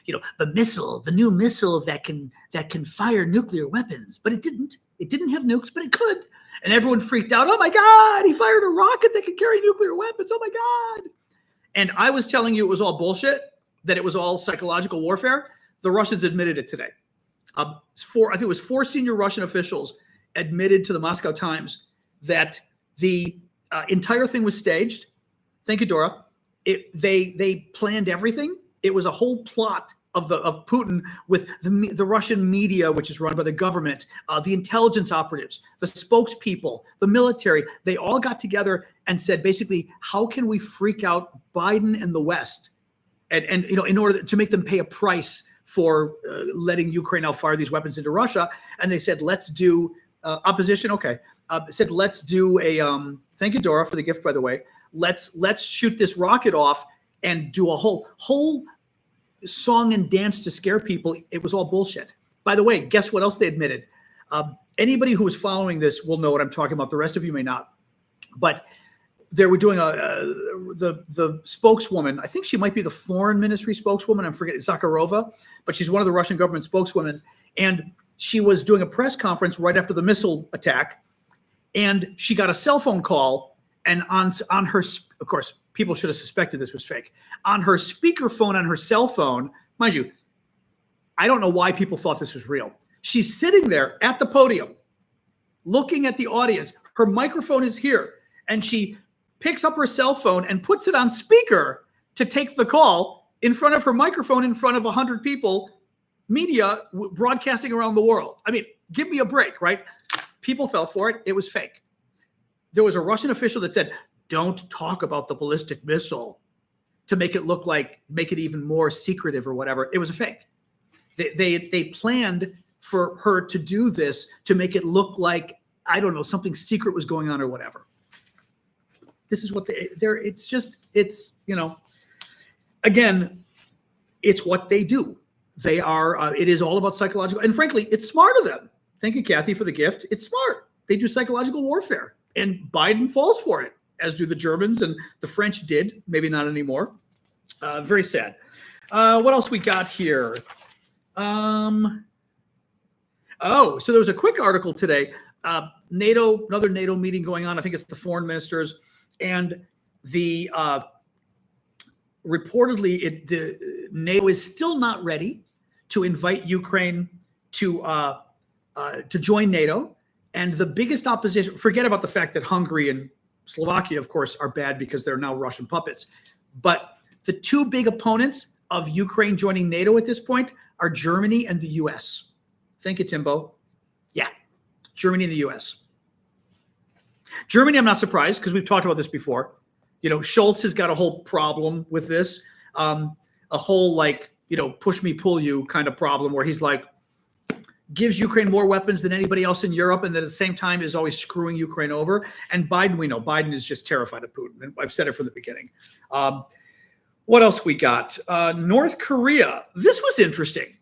missile, the new missile that can fire nuclear weapons, but it didn't. It didn't have nukes, but it could. And everyone freaked out. Oh my God, he fired a rocket that could carry nuclear weapons. Oh my God. And I was telling you it was all bullshit, that it was all psychological warfare. The Russians admitted it today. I think it was 4 senior Russian officials admitted to the Moscow Times that The entire thing was staged. Thank you, Dora. They planned everything. It was a whole plot of Putin with the Russian media, which is run by the government, the intelligence operatives, the spokespeople, the military. They all got together and said, basically, how can we freak out Biden and the West, and in order to make them pay a price for letting Ukraine now fire these weapons into Russia. And they said, let's do opposition. Okay, said let's do a. Thank you, Dora, for the gift, by the way. Let's shoot this rocket off and do a whole song and dance to scare people. It was all bullshit. By the way, guess what else they admitted? Anybody who was following this will know what I'm talking about. The rest of you may not. But they were doing the spokeswoman. I think she might be the foreign ministry spokeswoman. I'm forgetting, Zakharova, but she's one of the Russian government spokeswomen. And she was doing a press conference right after the missile attack. And she got a cell phone call. And on her, of course, people should have suspected this was fake. On her speakerphone on her cell phone, mind you, I don't know why people thought this was real. She's sitting there at the podium, looking at the audience. Her microphone is here, and she picks up her cell phone and puts it on speaker to take the call in front of her microphone, in front of 100 people, media broadcasting around the world. I mean, give me a break, right? People fell for it. It was fake. There was a Russian official that said, don't talk about the ballistic missile, to make it even more secretive or whatever. It was a fake. They planned for her to do this to make it look like, I don't know, something secret was going on or whatever. This is what again, it's what they do. They are, it is all about psychological, and frankly, it's smart of them. Thank you, Kathy, for the gift. It's smart. They do psychological warfare, and Biden falls for it, as do the Germans, and the French did, maybe not anymore. Very sad. What else we got here? So there was a quick article today. NATO, another NATO meeting going on. I think it's the foreign ministers, and the reportedly the NATO is still not ready to invite Ukraine to join NATO. And the biggest opposition, forget about the fact that Hungary and Slovakia, of course, are bad because they're now Russian puppets. But the two big opponents of Ukraine joining NATO at this point are Germany and the US. Thank you, Timbo. Yeah, Germany and the US. Germany, I'm not surprised, because we've talked about this before. You know, Scholz has got a whole problem with this, a whole push me, pull you kind of problem, where he's like, gives Ukraine more weapons than anybody else in Europe, and then at the same time is always screwing Ukraine over. And Biden, we know, Biden is just terrified of Putin. And I've said it from the beginning. What else we got? North Korea. This was interesting.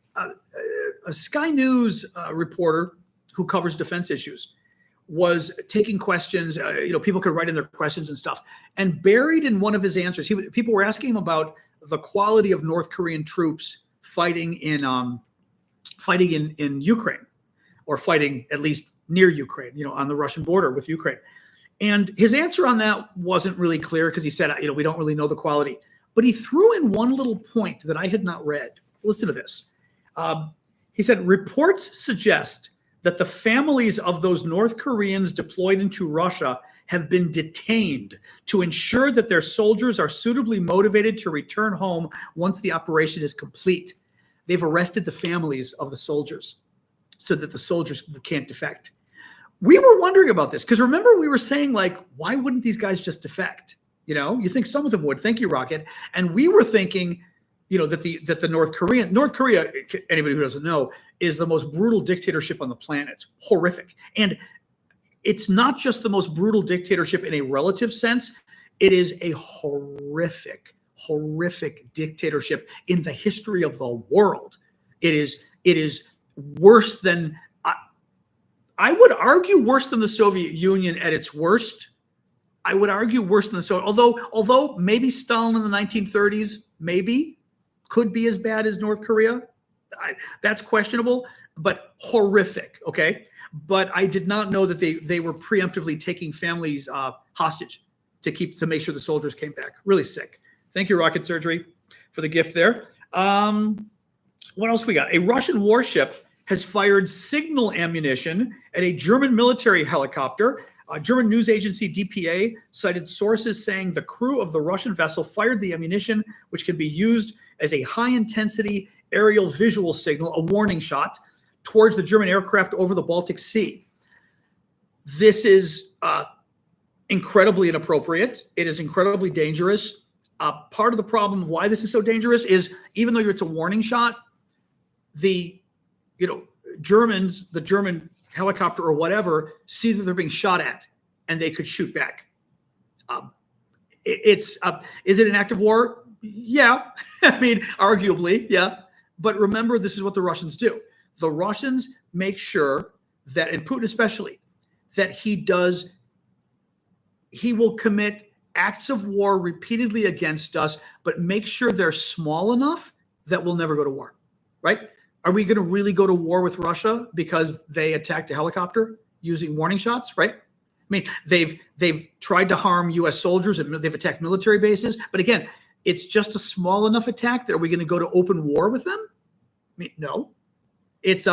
A Sky News reporter who covers defense issues was taking questions. People could write in their questions and stuff. And buried in one of his answers, people were asking him about the quality of North Korean troops fighting in Ukraine, or fighting at least near Ukraine, on the Russian border with Ukraine. And his answer on that wasn't really clear, because he said, we don't really know the quality. But he threw in one little point that I had not read. Listen to this. He said, reports suggest that the families of those North Koreans deployed into Russia have been detained to ensure that their soldiers are suitably motivated to return home once the operation is complete. They've arrested the families of the soldiers so that the soldiers can't defect. We were wondering about this, because remember, we were saying, why wouldn't these guys just defect? You think some of them would. Thank you, Rocket. And we were thinking, that the North Korea, anybody who doesn't know, is the most brutal dictatorship on the planet. Horrific. And it's not just the most brutal dictatorship in a relative sense. It is a horrific dictatorship in the history of the world. It is worse than, I would argue, worse than the Soviet Union at its worst. I would argue worse than the Soviet, although maybe Stalin in the 1930s, could be as bad as North Korea. That's questionable, but horrific. Okay. But I did not know that they were preemptively taking families hostage to make sure the soldiers came back. Really sick. Thank you, Rocket Surgery, for the gift there. What else we got? A Russian warship has fired signal ammunition at a German military helicopter. German news agency DPA cited sources saying the crew of the Russian vessel fired the ammunition, which can be used as a high-intensity aerial visual signal, a warning shot, towards the German aircraft over the Baltic Sea. This is incredibly inappropriate. It is incredibly dangerous. Part of the problem of why this is so dangerous is even though it's a warning shot, the Germans, the German helicopter or whatever, see that they're being shot at and they could shoot back. Is it an act of war? Yeah. I mean, arguably, yeah. But remember, this is what the Russians do. The Russians make sure that, and Putin especially, that he will commit acts of war repeatedly against us, but make sure they're small enough that we'll never go to war, right? Are we going to really go to war with Russia because they attacked a helicopter using warning shots, right? I mean, they've tried to harm U.S. soldiers and they've attacked military bases, but again, it's just a small enough attack that are we going to go to open war with them? I mean, no. It's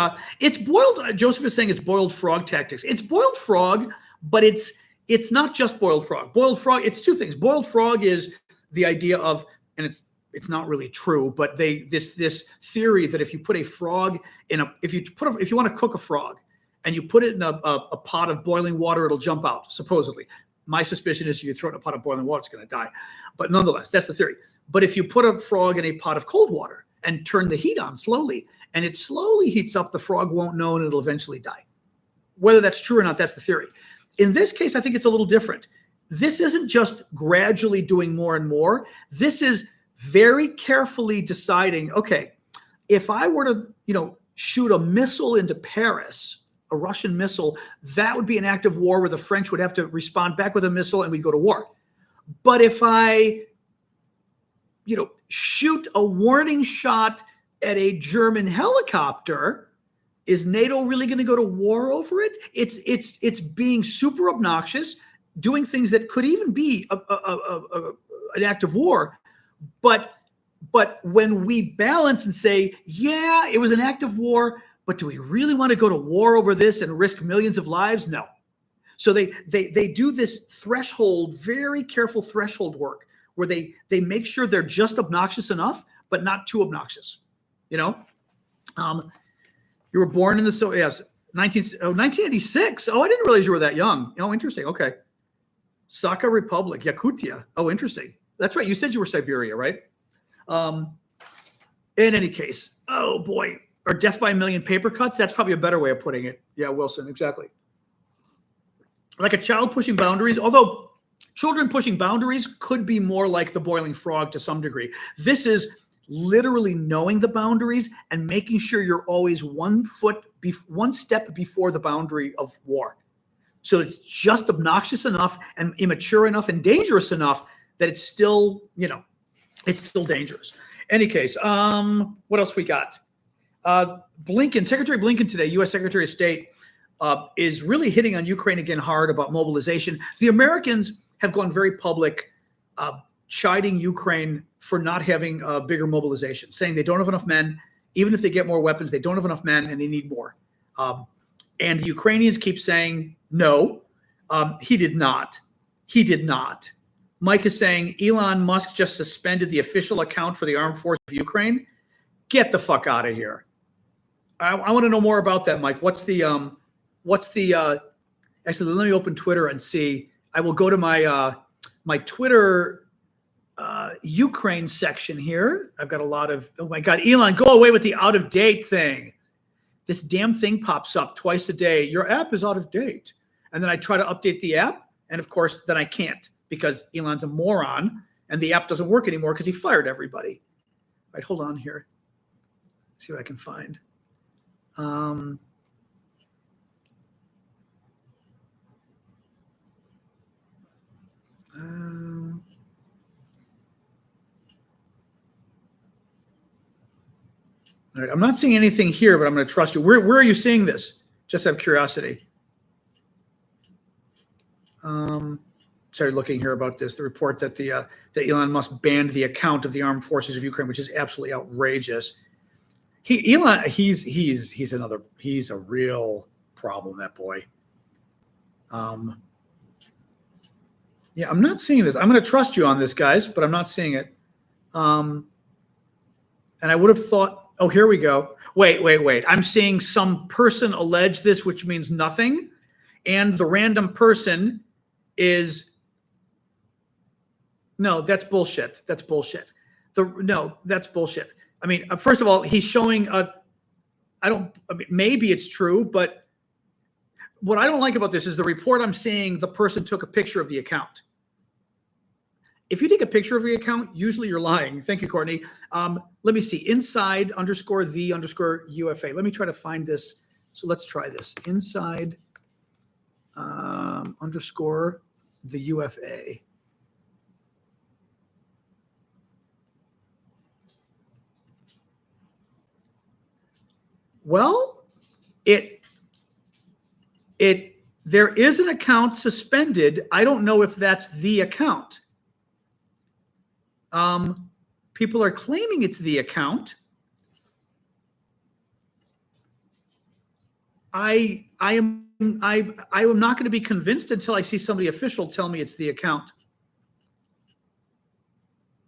boiled. Joseph is saying it's boiled frog tactics. It's boiled frog, but it's not just boiled frog. Boiled frog, it's two things. Boiled frog is the idea of, and it's not really true, but this theory that if you put a frog if you want to cook a frog and you put it in a pot of boiling water, it'll jump out, supposedly. My suspicion is if you throw it in a pot of boiling water, it's going to die. But nonetheless, that's the theory. But if you put a frog in a pot of cold water and turn the heat on slowly, and it slowly heats up, the frog won't know and it'll eventually die. Whether that's true or not, that's the theory. In this case, I think it's a little different. This isn't just gradually doing more and more. This is very carefully deciding, okay, if I were to, shoot a missile into Paris, a Russian missile, that would be an act of war where the French would have to respond back with a missile and we'd go to war. But if I, shoot a warning shot at a German helicopter, is NATO really going to go to war over it? It's being super obnoxious, doing things that could even be an act of war. But when we balance and say, yeah, it was an act of war, but do we really want to go to war over this and risk millions of lives? No. So they do this threshold, very careful threshold work where they make sure they're just obnoxious enough, but not too obnoxious. You were born in the 1986. Oh, I didn't realize you were that young. Oh, interesting. Okay. Sakha Republic, Yakutia. Oh, interesting. That's right. You said you were Siberia, right? In any case, oh boy, or death by a million paper cuts. That's probably a better way of putting it. Yeah, Wilson, exactly. Like a child pushing boundaries, although children pushing boundaries could be more like the boiling frog to some degree. This is literally knowing the boundaries and making sure you're always one step before the boundary of war. So it's just obnoxious enough and immature enough and dangerous enough that it's still, it's still dangerous. Any case, what else we got? Secretary Blinken today, U.S. Secretary of State, is really hitting on Ukraine again hard about mobilization. The Americans have gone very public, chiding Ukraine for not having a bigger mobilization, saying they don't have enough men. Even if they get more weapons, they don't have enough men and they need more. And the Ukrainians keep saying, no, he did not. He did not. Mike is saying Elon Musk just suspended the official account for the armed forces of Ukraine. Get the fuck out of here. I want to know more about that, Mike. Actually, let me open Twitter and see. I will go to my my Twitter Ukraine section here. I've got a lot of, oh my God, Elon, go away with the out of date thing. This damn thing pops up twice a day. Your app is out of date. And then I try to update the app. And of course, then I can't because Elon's a moron and the app doesn't work anymore because he fired everybody. All right, hold on here. See what I can find. All right, I'm not seeing anything here, but I'm going to trust you. Where are you seeing this? Just out of curiosity. Started looking here about this. The report that that Elon Musk banned the account of the armed forces of Ukraine, which is absolutely outrageous. He's a real problem. That boy. Yeah, I'm not seeing this. I'm going to trust you on this, guys, but I'm not seeing it. And I would have thought, oh, here we go. Wait. I'm seeing some person allege this, which means nothing. And the random person is, no, that's bullshit. That's bullshit. No, that's bullshit. I mean, first of all, he's showing maybe it's true, but what I don't like about this is the report I'm seeing, the person took a picture of the account. If you take a picture of your account, usually you're lying. Thank you, Courtney. Let me see. Inside _the_UFA. Let me try to find this. So let's try this. Inside _ the UFA. Well, there is an account suspended. I don't know if that's the account. People are claiming it's the account. I am not going to be convinced until I see somebody official tell me it's the account.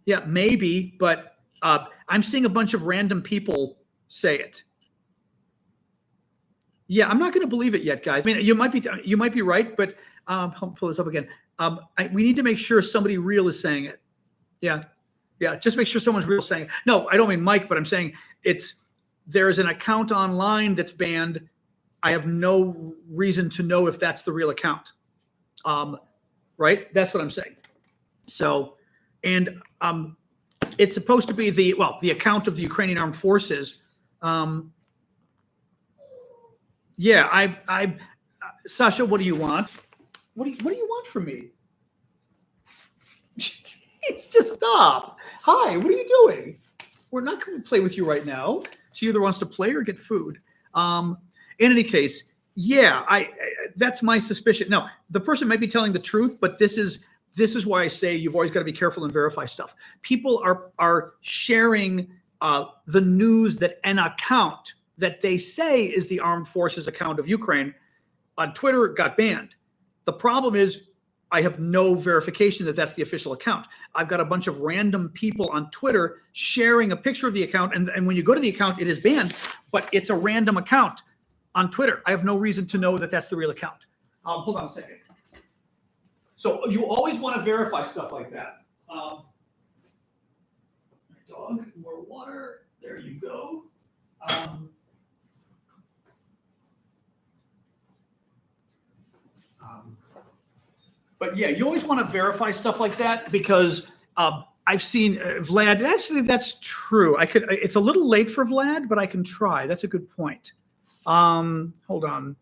Yeah, maybe, but I'm seeing a bunch of random people say it. Yeah, I'm not going to believe it yet, guys. I mean, you might be right, but I'll pull this up again. We need to make sure somebody real is saying it. Yeah, just make sure someone's real saying it. No, I don't mean Mike, but I'm saying there's an account online that's banned. I have no reason to know if that's the real account. Right? That's what I'm saying. So, and it's supposed to be the account of the Ukrainian Armed Forces. Yeah, Sasha, what do you want? What do you want from me? It's just stop. Hi, what are you doing? We're not going to play with you right now. She either wants to play or get food. In any case, yeah, that's my suspicion. Now, the person might be telling the truth, but this is why I say you've always got to be careful and verify stuff. People are sharing the news that an account that they say is the armed forces account of Ukraine on Twitter got banned. The problem is I have no verification that that's the official account. I've got a bunch of random people on Twitter sharing a picture of the account. And when you go to the account, it is banned, but it's a random account on Twitter. I have no reason to know that that's the real account. Hold on a second. So you always want to verify stuff like that. Dog, more water. There you go. But yeah, you always want to verify stuff like that because I've seen Vlad. Actually, that's true. It's a little late for Vlad, but I can try. That's a good point. Hold on.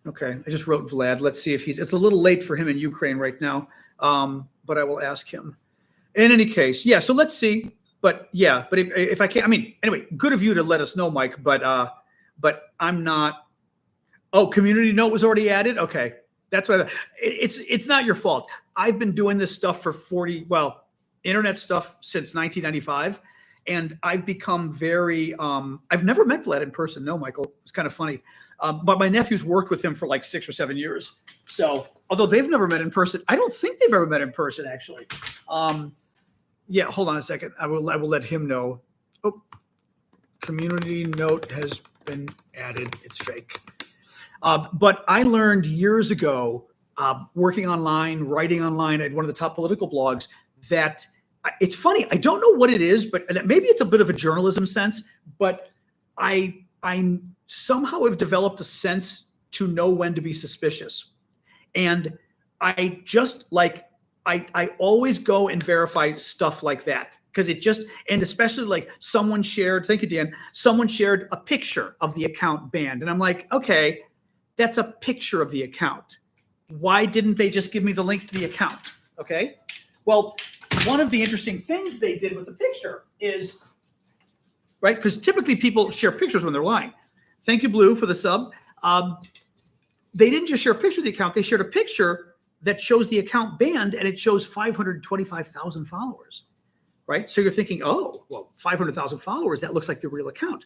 Okay, I just wrote Vlad. Let's see if it's a little late for him in Ukraine right now, but I will ask him. In any case, yeah, so let's see. But yeah, but if I can't, I mean, anyway, good of you to let us know, Mike, but I'm not. Oh, community note was already added? Okay, that's what it's not your fault. I've been doing this stuff for internet stuff since 1995, and I've become very, I've never met Vlad in person. No, Michael, it's kind of funny. But my nephews worked with him for like 6 or 7 years. So although they've never met in person, I don't think they've ever met in person, actually. Yeah, hold on a second. I will let him know. Oh, community note has been added. It's fake. But I learned years ago, working online, writing online at one of the top political blogs, that it's funny. I don't know what it is, but maybe it's a bit of a journalism sense, but I somehow have developed a sense to know when to be suspicious. And I just I always go and verify stuff like that because and especially like someone shared, thank you, Dan, someone shared a picture of the account banned. And I'm like, okay, that's a picture of the account. Why didn't they just give me the link to the account? Okay. Well, one of the interesting things they did with the picture is, right, because typically people share pictures when they're lying. Thank you, Blue, for the sub. They didn't just share a picture of the account. They shared a picture that shows the account banned, and it shows 525,000 followers, right? So you're thinking, oh, well, 500,000 followers, that looks like the real account.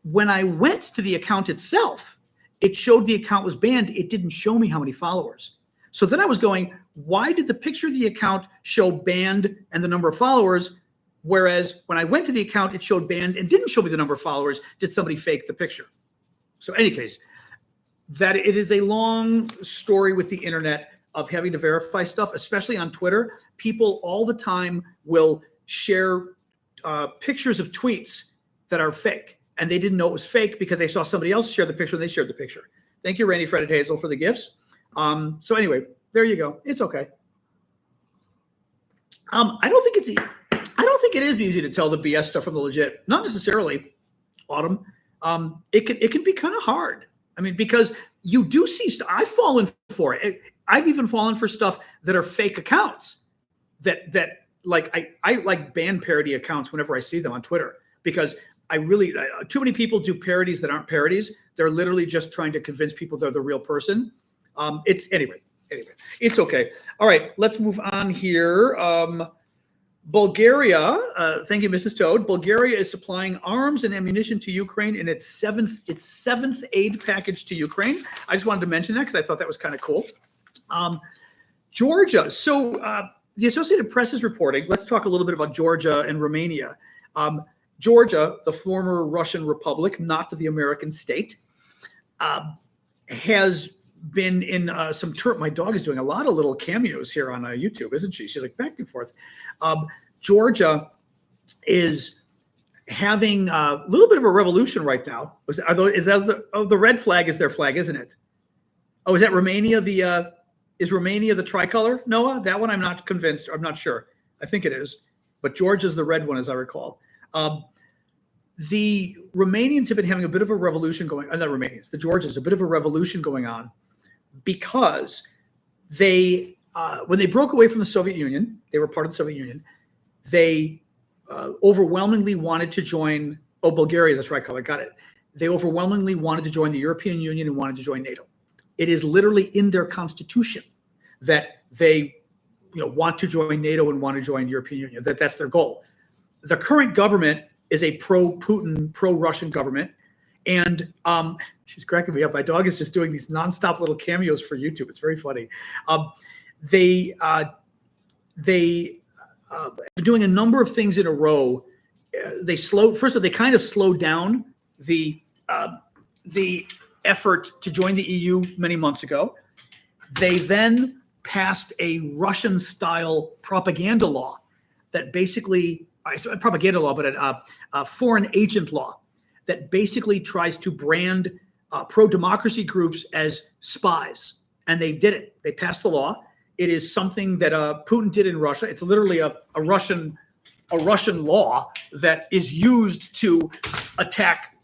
When I went to the account itself, it showed the account was banned. It didn't show me how many followers. So then I was going, why did the picture of the account show banned and the number of followers? Whereas when I went to the account, it showed banned and didn't show me the number of followers. Did somebody fake the picture? So in any case, that it is a long story with the internet of having to verify stuff, especially on Twitter. People all the time will share pictures of tweets that are fake. And they didn't know it was fake because they saw somebody else share the picture and they shared the picture. Thank you, Randy, Fred, and Hazel, for the gifts. So anyway, there you go. It's okay. I don't think it is easy to tell the BS stuff from the legit. Not necessarily, Autumn. It can be kind of hard. I mean, because you do see stuff. I've fallen for it. I've even fallen for stuff that are fake accounts. That like I like ban parody accounts whenever I see them on Twitter, because I really too many people do parodies that aren't parodies. They're literally just trying to convince people they're the real person. Anyway, it's okay. All right, let's move on here. Bulgaria, thank you, Mrs. Toad. Bulgaria is supplying arms and ammunition to Ukraine in its seventh aid package to Ukraine. I just wanted to mention that because I thought that was kind of cool. Georgia. So the Associated Press is reporting. Let's talk a little bit about Georgia and Romania. Georgia, the former Russian republic, not the American state, has been in some my dog is doing a lot of little cameos here on YouTube, isn't she? She's like back and forth. Georgia is having a little bit of a revolution right now. The red flag is their flag, isn't it? Oh, is that Romania? Is Romania the tricolor? Noah, that one I'm not convinced. I'm not sure. I think it is, but Georgia's the red one, as I recall. The Romanians have been having a bit of a revolution going. Not Romanians. The Georgians, a bit of a revolution going on, because they, when they broke away from the Soviet Union, they were part of the Soviet Union. They overwhelmingly wanted to join. Oh, Bulgaria is a tricolor. Got it. They overwhelmingly wanted to join the European Union and wanted to join NATO. It is literally in their constitution that they, want to join NATO and want to join the European Union. That's their goal. The current government is a pro-Putin, pro-Russian government. And she's cracking me up. My dog is just doing these nonstop little cameos for YouTube. It's very funny. They been doing a number of things in a row. They kind of slowed down the effort to join the EU many months ago. They then passed a Russian-style propaganda law that basically, propaganda law, but a foreign agent law that basically tries to brand pro-democracy groups as spies. And they did it. They passed the law. It is something that Putin did in Russia. It's literally a Russian law that is used to attack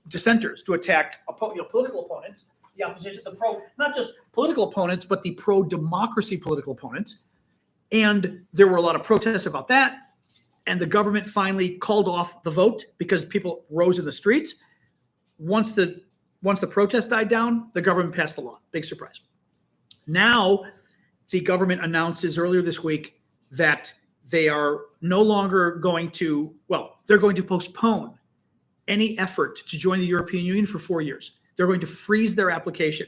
dissenters, to attack political opponents, the opposition, not just political opponents, but the pro-democracy political opponents. And there were a lot of protests about that. And the government finally called off the vote because people rose in the streets. Once the protest died down, the government passed the law. Big surprise. Now, the government announces earlier this week that they are no longer going to, they're going to postpone any effort to join the European Union for 4 years. They're going to freeze their application.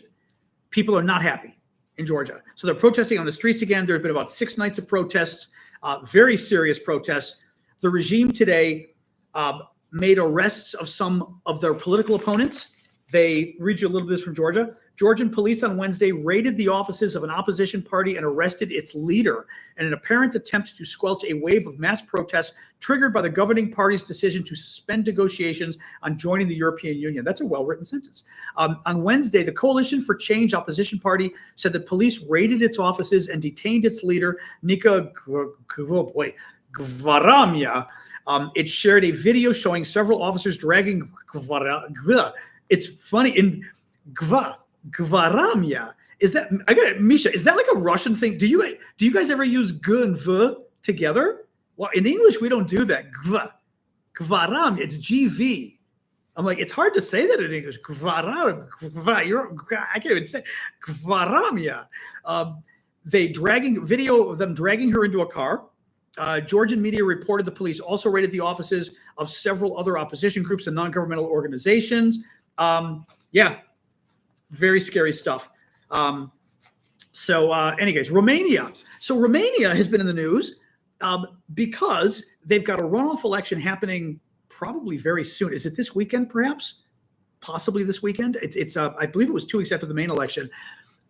People are not happy in Georgia. So they're protesting on the streets again. There have been about 6 nights of protests, very serious protests. The regime today made arrests of some of their political opponents. They read you a little bit from Georgia. Georgian police on Wednesday raided the offices of an opposition party and arrested its leader in an apparent attempt to squelch a wave of mass protests triggered by the governing party's decision to suspend negotiations on joining the European Union. That's a well-written sentence. On Wednesday, the Coalition for Change opposition party said that police raided its offices and detained its leader, Nika Gvaramia. It shared a video showing several officers dragging It's funny in Gvaramia. Is that, I got it, Misha, is that like a Russian thing? Do you guys ever use g and v together? Well, in English we don't do that. Gvaram, it's GV. I'm like, it's hard to say that in English. Gvaram, I can't even say Gvaramia. They video of them dragging her into a car. Georgian media reported the police also raided the offices of several other opposition groups and non-governmental organizations. Yeah, very scary stuff. Anyways, Romania. So Romania has been in the news because they've got a runoff election happening probably very soon. Is it this weekend, perhaps? Possibly this weekend. It's I believe it was 2 weeks after the main election.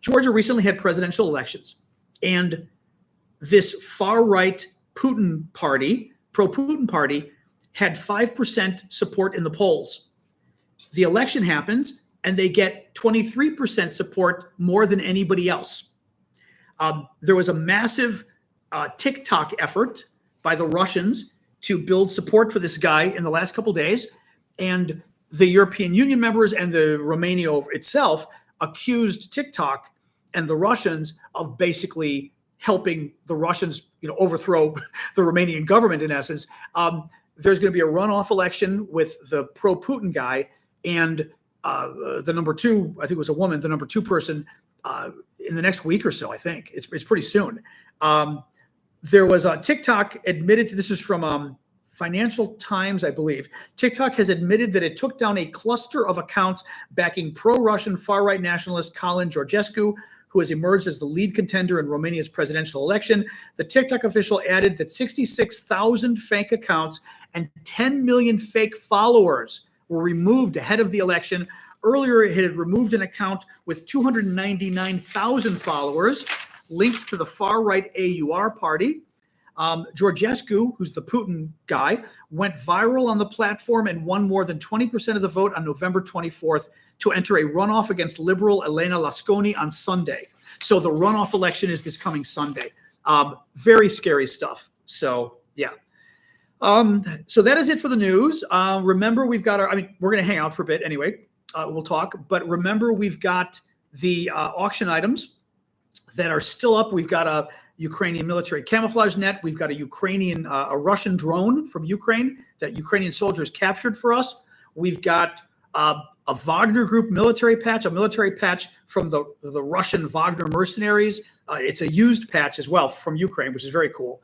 Georgia recently had presidential elections, and this far-right Putin party, pro-Putin party, had 5% support in the polls. The election happens, and they get 23% support, more than anybody else. There was a massive TikTok effort by the Russians to build support for this guy in the last couple of days, and the European Union members and the Romania itself accused TikTok and the Russians of basically helping the Russians, overthrow the Romanian government, in essence. There's going to be a runoff election with the pro-Putin guy and the number two, I think it was a woman, the number two person in the next week or so, I think. It's pretty soon. There was TikTok admitted to, this is from Financial Times, I believe. TikTok has admitted that it took down a cluster of accounts backing pro-Russian far-right nationalist Colin Georgescu, who has emerged as the lead contender in Romania's presidential election. The TikTok official added that 66,000 fake accounts and 10 million fake followers were removed ahead of the election. Earlier, it had removed an account with 299,000 followers linked to the far-right AUR party. Georgescu, who's the Putin guy, went viral on the platform and won more than 20% of the vote on November 24th to enter a runoff against liberal Elena Lasconi on Sunday. So the runoff election is this coming Sunday. Very scary stuff. So, yeah. So that is it for the news. Remember, we've got we're going to hang out for a bit anyway. We'll talk. But remember, we've got the auction items that are still up. We've got a Ukrainian military camouflage net. We've got a Russian drone from Ukraine that Ukrainian soldiers captured for us. We've got a Wagner Group military patch, a military patch from the Russian Wagner mercenaries. It's a used patch as well from Ukraine, which is very cool.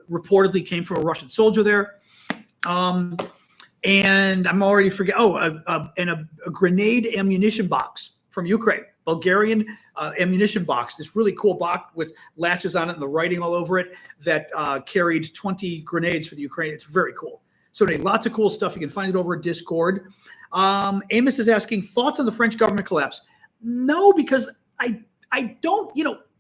Reportedly came from a Russian soldier there. And I'm already forgetting. And a grenade ammunition box from Ukraine, Bulgarian ammunition box. This really cool box with latches on it and the writing all over it that carried 20 grenades for the Ukraine. It's very cool. So anyway, lots of cool stuff. You can find it over at Discord. Amos is asking thoughts on the French government collapse. No, because I don't,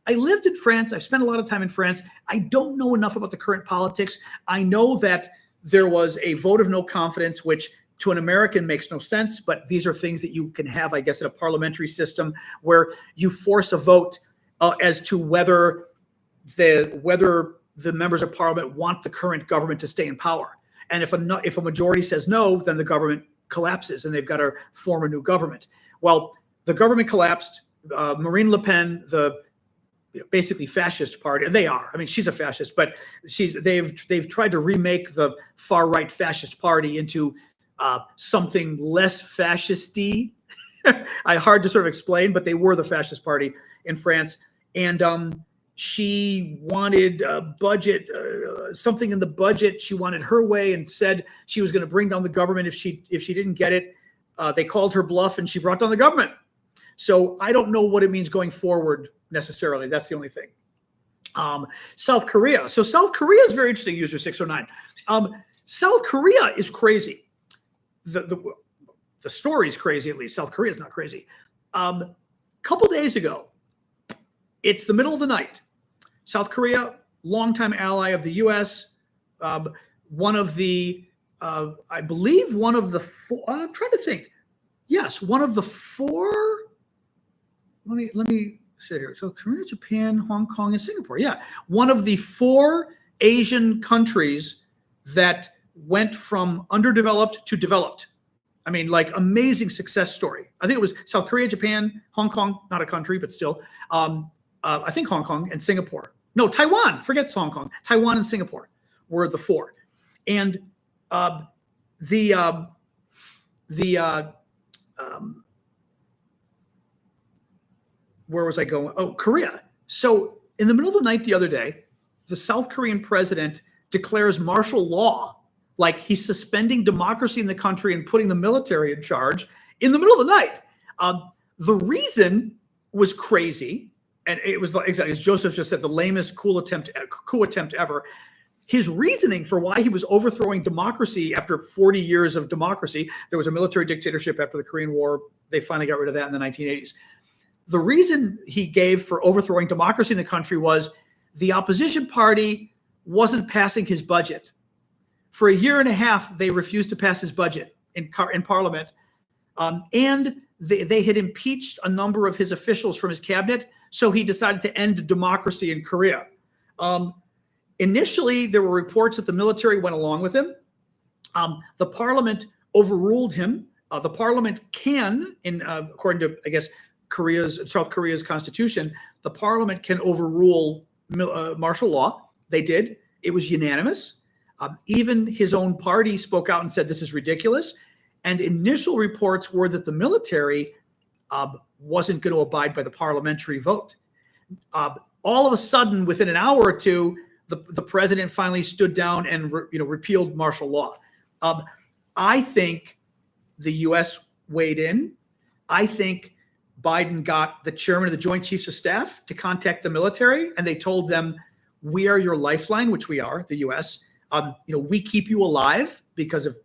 I lived in France. I've spent a lot of time in France. I don't know enough about the current politics. I know that there was a vote of no confidence, which to an American makes no sense, but these are things that you can have, I guess, in a parliamentary system where you force a vote as to whether the members of parliament want the current government to stay in power. And if a majority says no, then the government collapses and they've got to form a new government. Well, the government collapsed. Marine Le Pen, the basically fascist party, and they are. I mean, she's a fascist, but they've tried to remake the far right fascist party into something less fascisty. Hard to sort of explain, but they were the fascist party in France, and she wanted a budget, something in the budget. She wanted her way, and said she was going to bring down the government if she didn't get it. They called her bluff, and she brought down the government. So I don't know what it means going forward necessarily. That's the only thing. South Korea. So South Korea is very interesting, user 609. South Korea is crazy. The story is crazy, at least. South Korea is not crazy. Couple days ago, it's the middle of the night. South Korea, longtime ally of the U.S., one of the, I believe one of the four, I'm trying to think. Yes, one of the four, let me sit here. So Korea, Japan, Hong Kong, and Singapore. Yeah, one of the four Asian countries that went from underdeveloped to developed. I mean, like, amazing success story. I think it was South Korea, Japan, Hong Kong, not a country, but still. I think Hong Kong and Singapore. No, Taiwan. Forget Hong Kong. Taiwan and Singapore were the four. And where was I going? Oh, Korea. So in the middle of the night the other day, the South Korean president declares martial law, like he's suspending democracy in the country and putting the military in charge in the middle of the night. The reason was crazy, and it was exactly as Joseph just said, the lamest coup attempt ever. His reasoning for why he was overthrowing democracy after 40 years of democracy, there was a military dictatorship after the Korean War. They finally got rid of that in the 1980s. The reason he gave for overthrowing democracy in the country was the opposition party wasn't passing his budget. For a year and a half, they refused to pass his budget in parliament. And they had impeached a number of his officials from his cabinet. So he decided to end democracy in Korea. Initially, there were reports that the military went along with him. The parliament overruled him. The parliament can, according to, I guess, South Korea's constitution, the parliament can overrule martial law. They did. It was unanimous. Even his own party spoke out and said, this is ridiculous. And initial reports were that the military wasn't going to abide by the parliamentary vote. All of a sudden, within an hour or two, the president finally stood down and repealed martial law. I think the U.S. weighed in. I think Biden got the chairman of the Joint Chiefs of Staff to contact the military, and they told them, we are your lifeline, which we are, the U.S. We keep you alive because of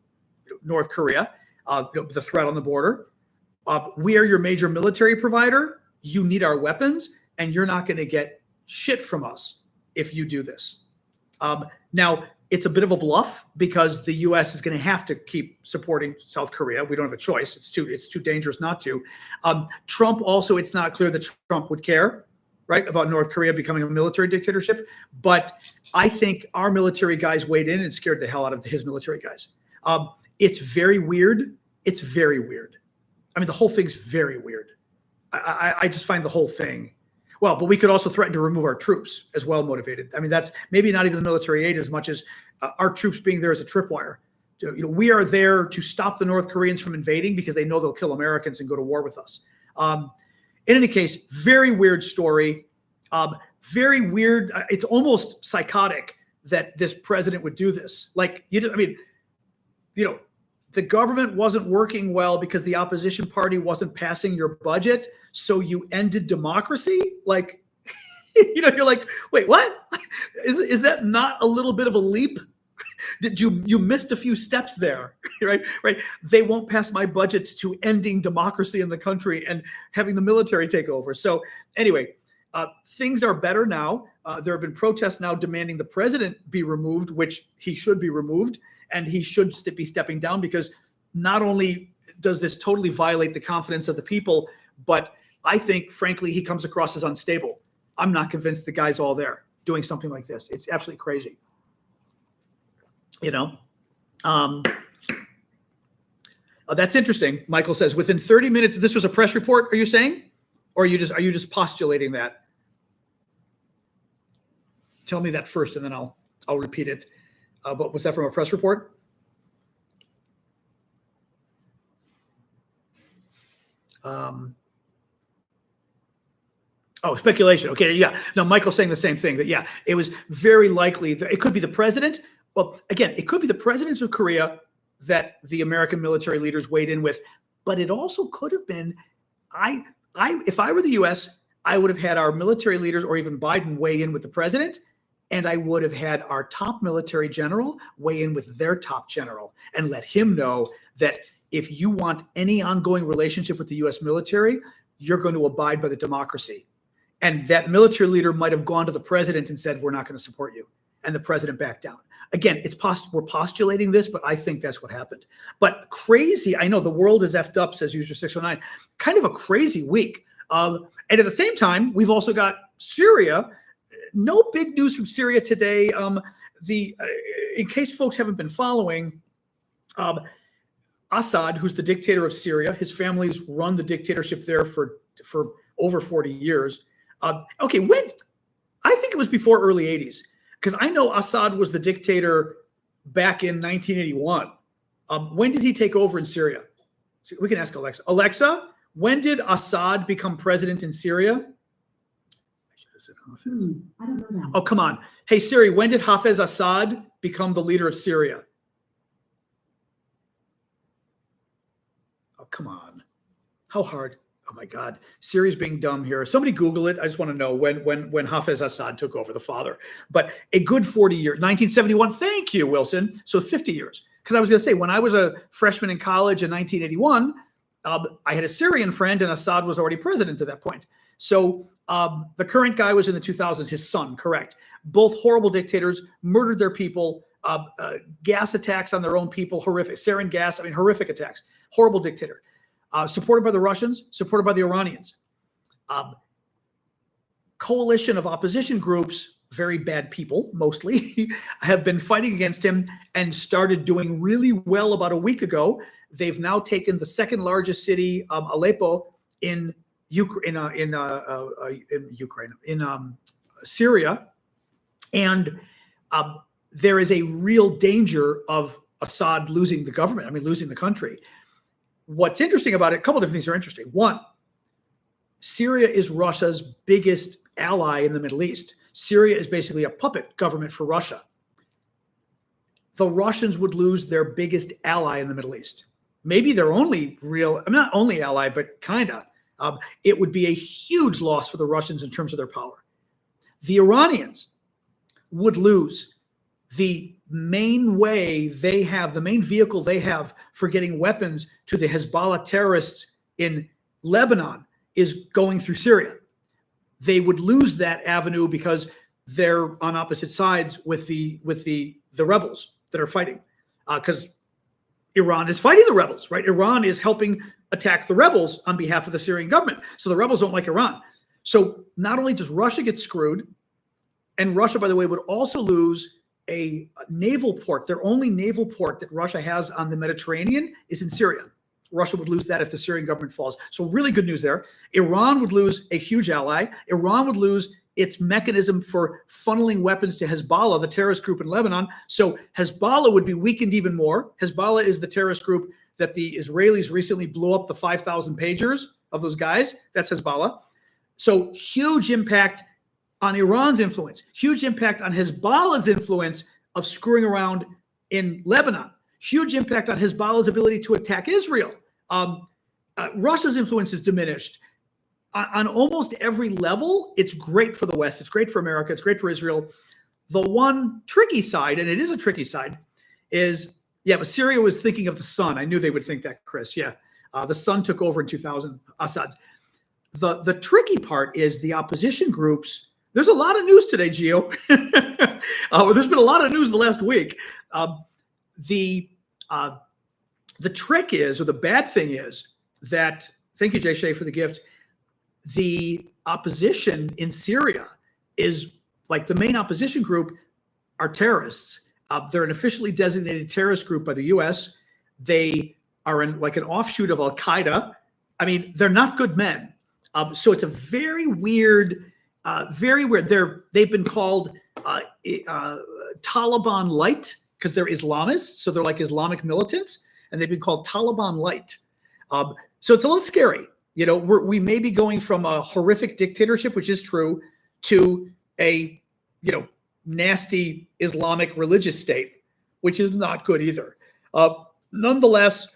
North Korea, the threat on the border. We are your major military provider. You need our weapons, and you're not going to get shit from us if you do this. Now, it's a bit of a bluff because the U.S. is going to have to keep supporting South Korea. We don't have a choice. It's too dangerous not to. Trump also, it's not clear that Trump would care, right, about North Korea becoming a military dictatorship. But I think our military guys weighed in and scared the hell out of his military guys. It's very weird. It's very weird. I mean, the whole thing's very weird. I just find the whole thing. Well, but we could also threaten to remove our troops as well motivated. I mean, that's maybe not even the military aid as much as our troops being there as a tripwire. We are there to stop the North Koreans from invading because they know they'll kill Americans and go to war with us. In any case, very weird story. Very weird. It's almost psychotic that this president would do this. The government wasn't working well because the opposition party wasn't passing your budget. So you ended democracy. You're like, wait, what? Is that not a little bit of a leap? Did you missed a few steps there, right? Right. They won't pass my budget to ending democracy in the country and having the military take over. So anyway, things are better now. There have been protests now demanding the president be removed, which he should be removed. And he should be stepping down because not only does this totally violate the confidence of the people, but I think, frankly, he comes across as unstable. I'm not convinced the guy's all there doing something like this. It's absolutely crazy. That's interesting. Michael says within 30 minutes, this was a press report. Are you saying, or are you just postulating that? Tell me that first, and then I'll repeat it. But was that from a press report? Speculation. Okay, yeah. No, Michael's saying the same thing. That yeah, it was very likely that it could be the president. Well, again, it could be the president of Korea that the American military leaders weighed in with, but it also could have been. If I were the U.S., I would have had our military leaders or even Biden weigh in with the president. And I would have had our top military general weigh in with their top general and let him know that if you want any ongoing relationship with the U.S. military, you're going to abide by the democracy. And that military leader might have gone to the president and said, we're not going to support you. And the president backed down. Again, we're postulating this, but I think that's what happened. But crazy. I know the world is effed up, says user 609. Kind of a crazy week. And at the same time, we've also got Syria. No big news from Syria today. In case folks haven't been following, Assad, who's the dictator of Syria, his family's run the dictatorship there for over 40 years. When? I think it was before early 80s, because I know Assad was the dictator back in 1981. When did he take over in Syria? So we can ask Alexa. Alexa, when did Assad become president in Syria? I should have Is it Hafez? I don't know that. Oh, come on. Hey, Siri, when did Hafez Assad become the leader of Syria? Oh, come on. How hard? Oh my God. Siri's being dumb here. Somebody Google it. I just want to know when Hafez Assad took over, the father. But a good 40 years, 1971. Thank you, Wilson. So 50 years. Because I was going to say, when I was a freshman in college in 1981, I had a Syrian friend, and Assad was already president at that point. So the current guy was in the 2000s, his son, correct. Both horrible dictators, murdered their people, gas attacks on their own people, horrific, sarin gas, horrific attacks, horrible dictator. Supported by the Russians, supported by the Iranians. Coalition of opposition groups, very bad people, mostly, have been fighting against him and started doing really well about a week ago. They've now taken the second largest city, Aleppo, in Syria, and there is a real danger of Assad losing the government. Losing the country. What's interesting about it, a couple of different things are interesting. One, Syria is Russia's biggest ally in the Middle East. Syria is basically a puppet government for Russia. The Russians would lose their biggest ally in the Middle East. Maybe their only real, not only ally, but kind of. It would be a huge loss for the Russians in terms of their power. The Iranians would lose the main way they have, the main vehicle they have for getting weapons to the Hezbollah terrorists in Lebanon is going through Syria. They would lose that avenue because they're on opposite sides with the rebels that are fighting. Because Iran is fighting the rebels, right? Iran is helping attack the rebels on behalf of the Syrian government. So the rebels don't like Iran. So not only does Russia get screwed, and Russia, by the way, would also lose a naval port. Their only naval port that Russia has on the Mediterranean is in Syria. Russia would lose that if the Syrian government falls. So really good news there. Iran would lose a huge ally. Iran would lose its mechanism for funneling weapons to Hezbollah, the terrorist group in Lebanon. So Hezbollah would be weakened even more. Hezbollah is the terrorist group that the Israelis recently blew up the 5,000 pagers of those guys. That's Hezbollah. So huge impact on Iran's influence, huge impact on Hezbollah's influence of screwing around in Lebanon, huge impact on Hezbollah's ability to attack Israel. Russia's influence is diminished. On almost every level, it's great for the West. It's great for America. It's great for Israel. The one tricky side, and it is a tricky side, is, but Syria was thinking of the sun. I knew they would think that, Chris. The sun took over in 2000, Assad. The tricky part is the opposition groups. There's a lot of news today, Gio. There's been a lot of news the last week. The trick is, or the bad thing is, that, thank you, Jay Shea, for the gift, the opposition in Syria is, like, the main opposition group are terrorists. They're an officially designated terrorist group by the U.S. They are an offshoot of Al-Qaeda. They're not good men. So it's a very weird. They've been called Taliban light because they're Islamists, so they're like Islamic militants, and they've been called Taliban light. So it's a little scary. We may be going from a horrific dictatorship, which is true, to a nasty Islamic religious state, which is not good either. Nonetheless,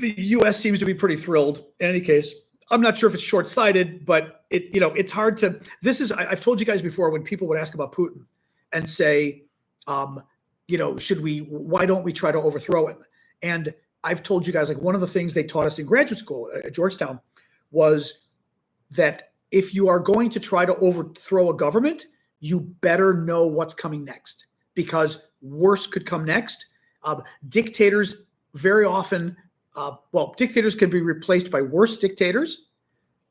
the U.S. seems to be pretty thrilled. In any case, I'm not sure if it's short-sighted, but it's hard to. I've told you guys before, when people would ask about Putin and say, why don't we try to overthrow him? And I've told you guys, one of the things they taught us in graduate school at Georgetown was that if you are going to try to overthrow a government, you better know what's coming next, because worse could come next. Dictators very often, dictators can be replaced by worse dictators.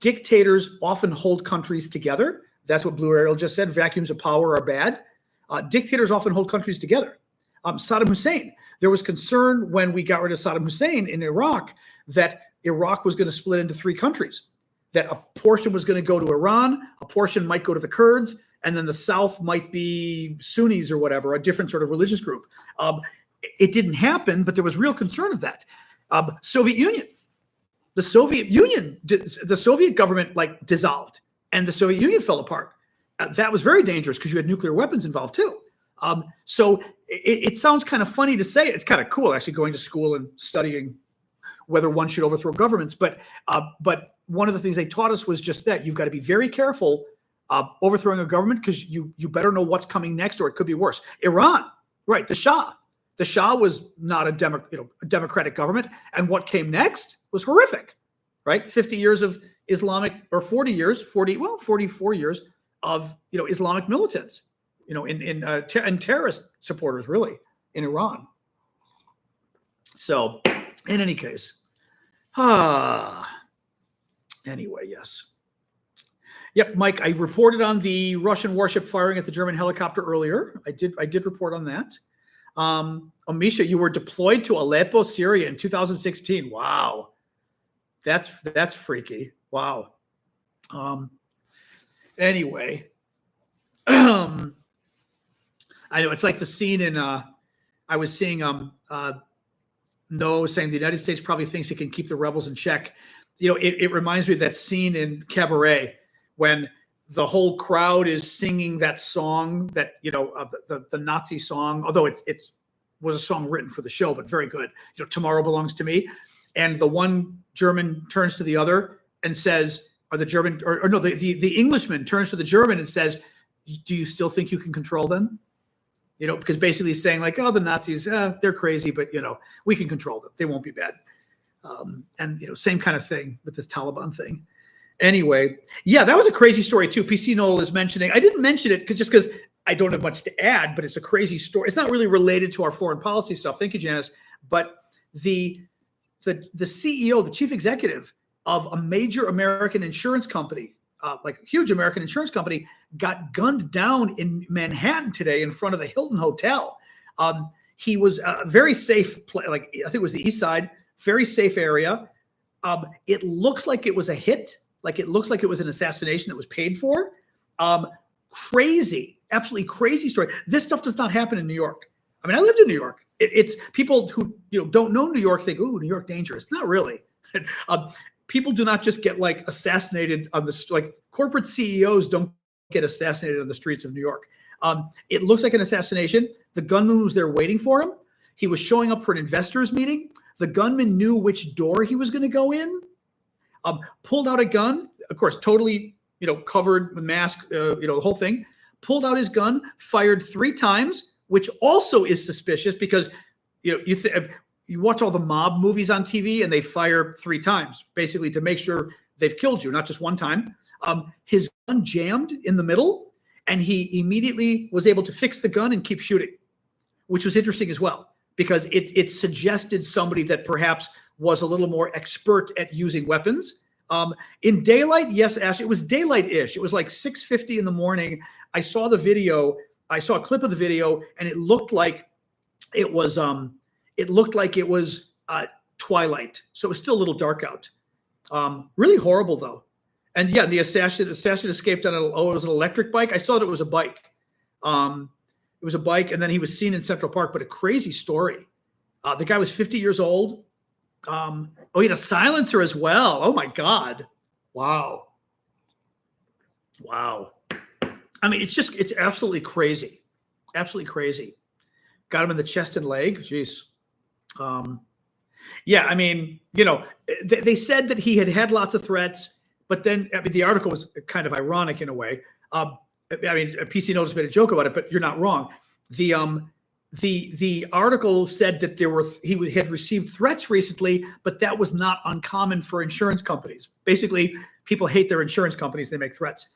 Dictators often hold countries together. That's what Blue Ariel just said. Vacuums of power are bad. Dictators often hold countries together. Saddam Hussein, there was concern when we got rid of Saddam Hussein in Iraq that Iraq was going to split into three countries, that a portion was going to go to Iran, a portion might go to the Kurds, and then the South might be Sunnis or whatever, a different sort of religious group. It didn't happen, but there was real concern of that. The Soviet Union, the Soviet government dissolved. and the Soviet Union fell apart. That was very dangerous because you had nuclear weapons involved too. So it sounds kind of funny to say. It's kind of cool actually going to school and studying whether one should overthrow governments. But one of the things they taught us was just that you've got to be very careful overthrowing a government because you better know what's coming next, or it could be worse. Iran, right? The Shah. The Shah was not a democratic government, and what came next was horrific, right? 50 years of Islamic, or 44 years of Islamic militants, and terrorist supporters, really, in Iran. So, in any case, anyway, yes. Yep, Mike, I reported on the Russian warship firing at the German helicopter earlier. I did report on that. Misha, you were deployed to Aleppo, Syria in 2016. Wow. That's freaky. Wow. Anyway, I know it's like the scene in I was seeing Noah saying the United States probably thinks it can keep the rebels in check. It reminds me of that scene in Cabaret when the whole crowd is singing that song that, the Nazi song, although it was a song written for the show, but very good. Tomorrow Belongs to Me. And the one German turns to the other and says, the Englishman turns to the German and says, do you still think you can control them? Because basically he's saying like, oh, the Nazis, they're crazy, but we can control them. They won't be bad. And same kind of thing with this Taliban thing. Anyway, yeah, that was a crazy story too. PC Noel is mentioning. I didn't mention it because I don't have much to add, but it's a crazy story. It's not really related to our foreign policy stuff. Thank you, Janice. But the CEO, the chief executive of a major American insurance company, like a huge American insurance company, got gunned down in Manhattan today in front of the Hilton Hotel. He was very safe, I think it was the East Side, very safe area. It looks like it was a hit. Like it looks like it was an assassination that was paid for. Crazy, absolutely crazy story. This stuff does not happen in New York. I mean, I lived in New York. It's people who don't know New York think, "Ooh, New York dangerous." Not really. People do not just get like assassinated on the like corporate CEOs don't get assassinated on the streets of New York. It looks like an assassination. The gunman was there waiting for him. He was showing up for an investors meeting. The gunman knew which door he was going to go in. Pulled out a gun, of course, totally, covered with mask, the whole thing. Pulled out his gun, fired 3 times, which also is suspicious because, you watch all the mob movies on TV and they fire 3 times, basically to make sure they've killed you, not just one time. His gun jammed in the middle, and he immediately was able to fix the gun and keep shooting, which was interesting as well, because it suggested somebody that perhaps was a little more expert at using weapons. In daylight, yes, Ash, it was daylight-ish. It was like 6:50 in the morning. I saw the video. I saw a clip of the video, and it looked like it was twilight. So it was still a little dark out. Really horrible though. And yeah, the assassin escaped on it was an electric bike. I saw that it was a bike. It was a bike, and then he was seen in Central Park. But a crazy story. The guy was 50 years old. He had a silencer as well. Oh my God. Wow. I mean, it's absolutely crazy. Absolutely crazy. Got him in the chest and leg. Jeez. Yeah, I mean, they said that he had lots of threats, but then, I mean, the article was kind of ironic in a way. I mean, PC Notice made a joke about it, but you're not wrong. The article said that he had received threats recently, but that was not uncommon for insurance companies. Basically, people hate their insurance companies. They make threats.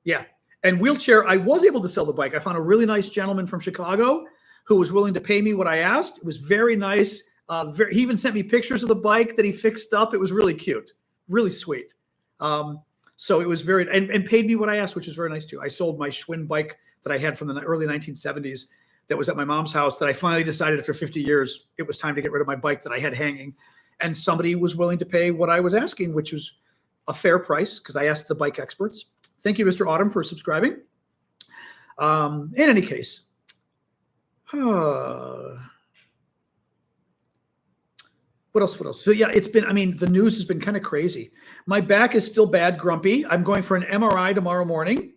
Yeah. And wheelchair, I was able to sell the bike. I found a really nice gentleman from Chicago who was willing to pay me what I asked. It was very nice. He even sent me pictures of the bike that he fixed up. It was really cute, really sweet. So it was and paid me what I asked, which was very nice too. I sold my Schwinn bike that I had from the early 1970s that was at my mom's house that I finally decided after 50 years, it was time to get rid of my bike that I had hanging. And somebody was willing to pay what I was asking, which was a fair price because I asked the bike experts. Thank you, Mr. Autumn, for subscribing. In any case, What else? What else? So yeah, it's been, I mean, the news has been kind of crazy. My back is still bad, grumpy. I'm going for an MRI tomorrow morning.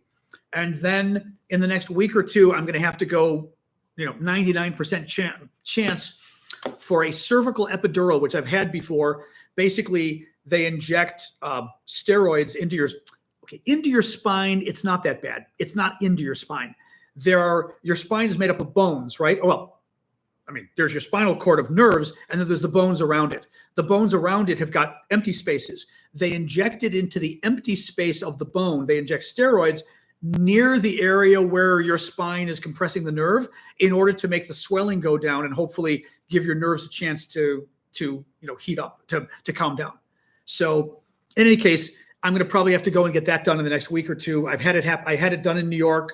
And then in the next week or two, I'm going to have to go, 99% chance for a cervical epidural, which I've had before. Basically, they inject steroids into your spine. It's not that bad. It's not into your spine. Your spine is made up of bones, right? Well, I mean, there's your spinal cord of nerves, and then there's the bones around it. The bones around it have got empty spaces. They inject it into the empty space of the bone. They inject steroids near the area where your spine is compressing the nerve in order to make the swelling go down and hopefully give your nerves a chance to heat up, to calm down. So in any case, I'm going to probably have to go and get that done in the next week or two. I've had it I had it done in New York.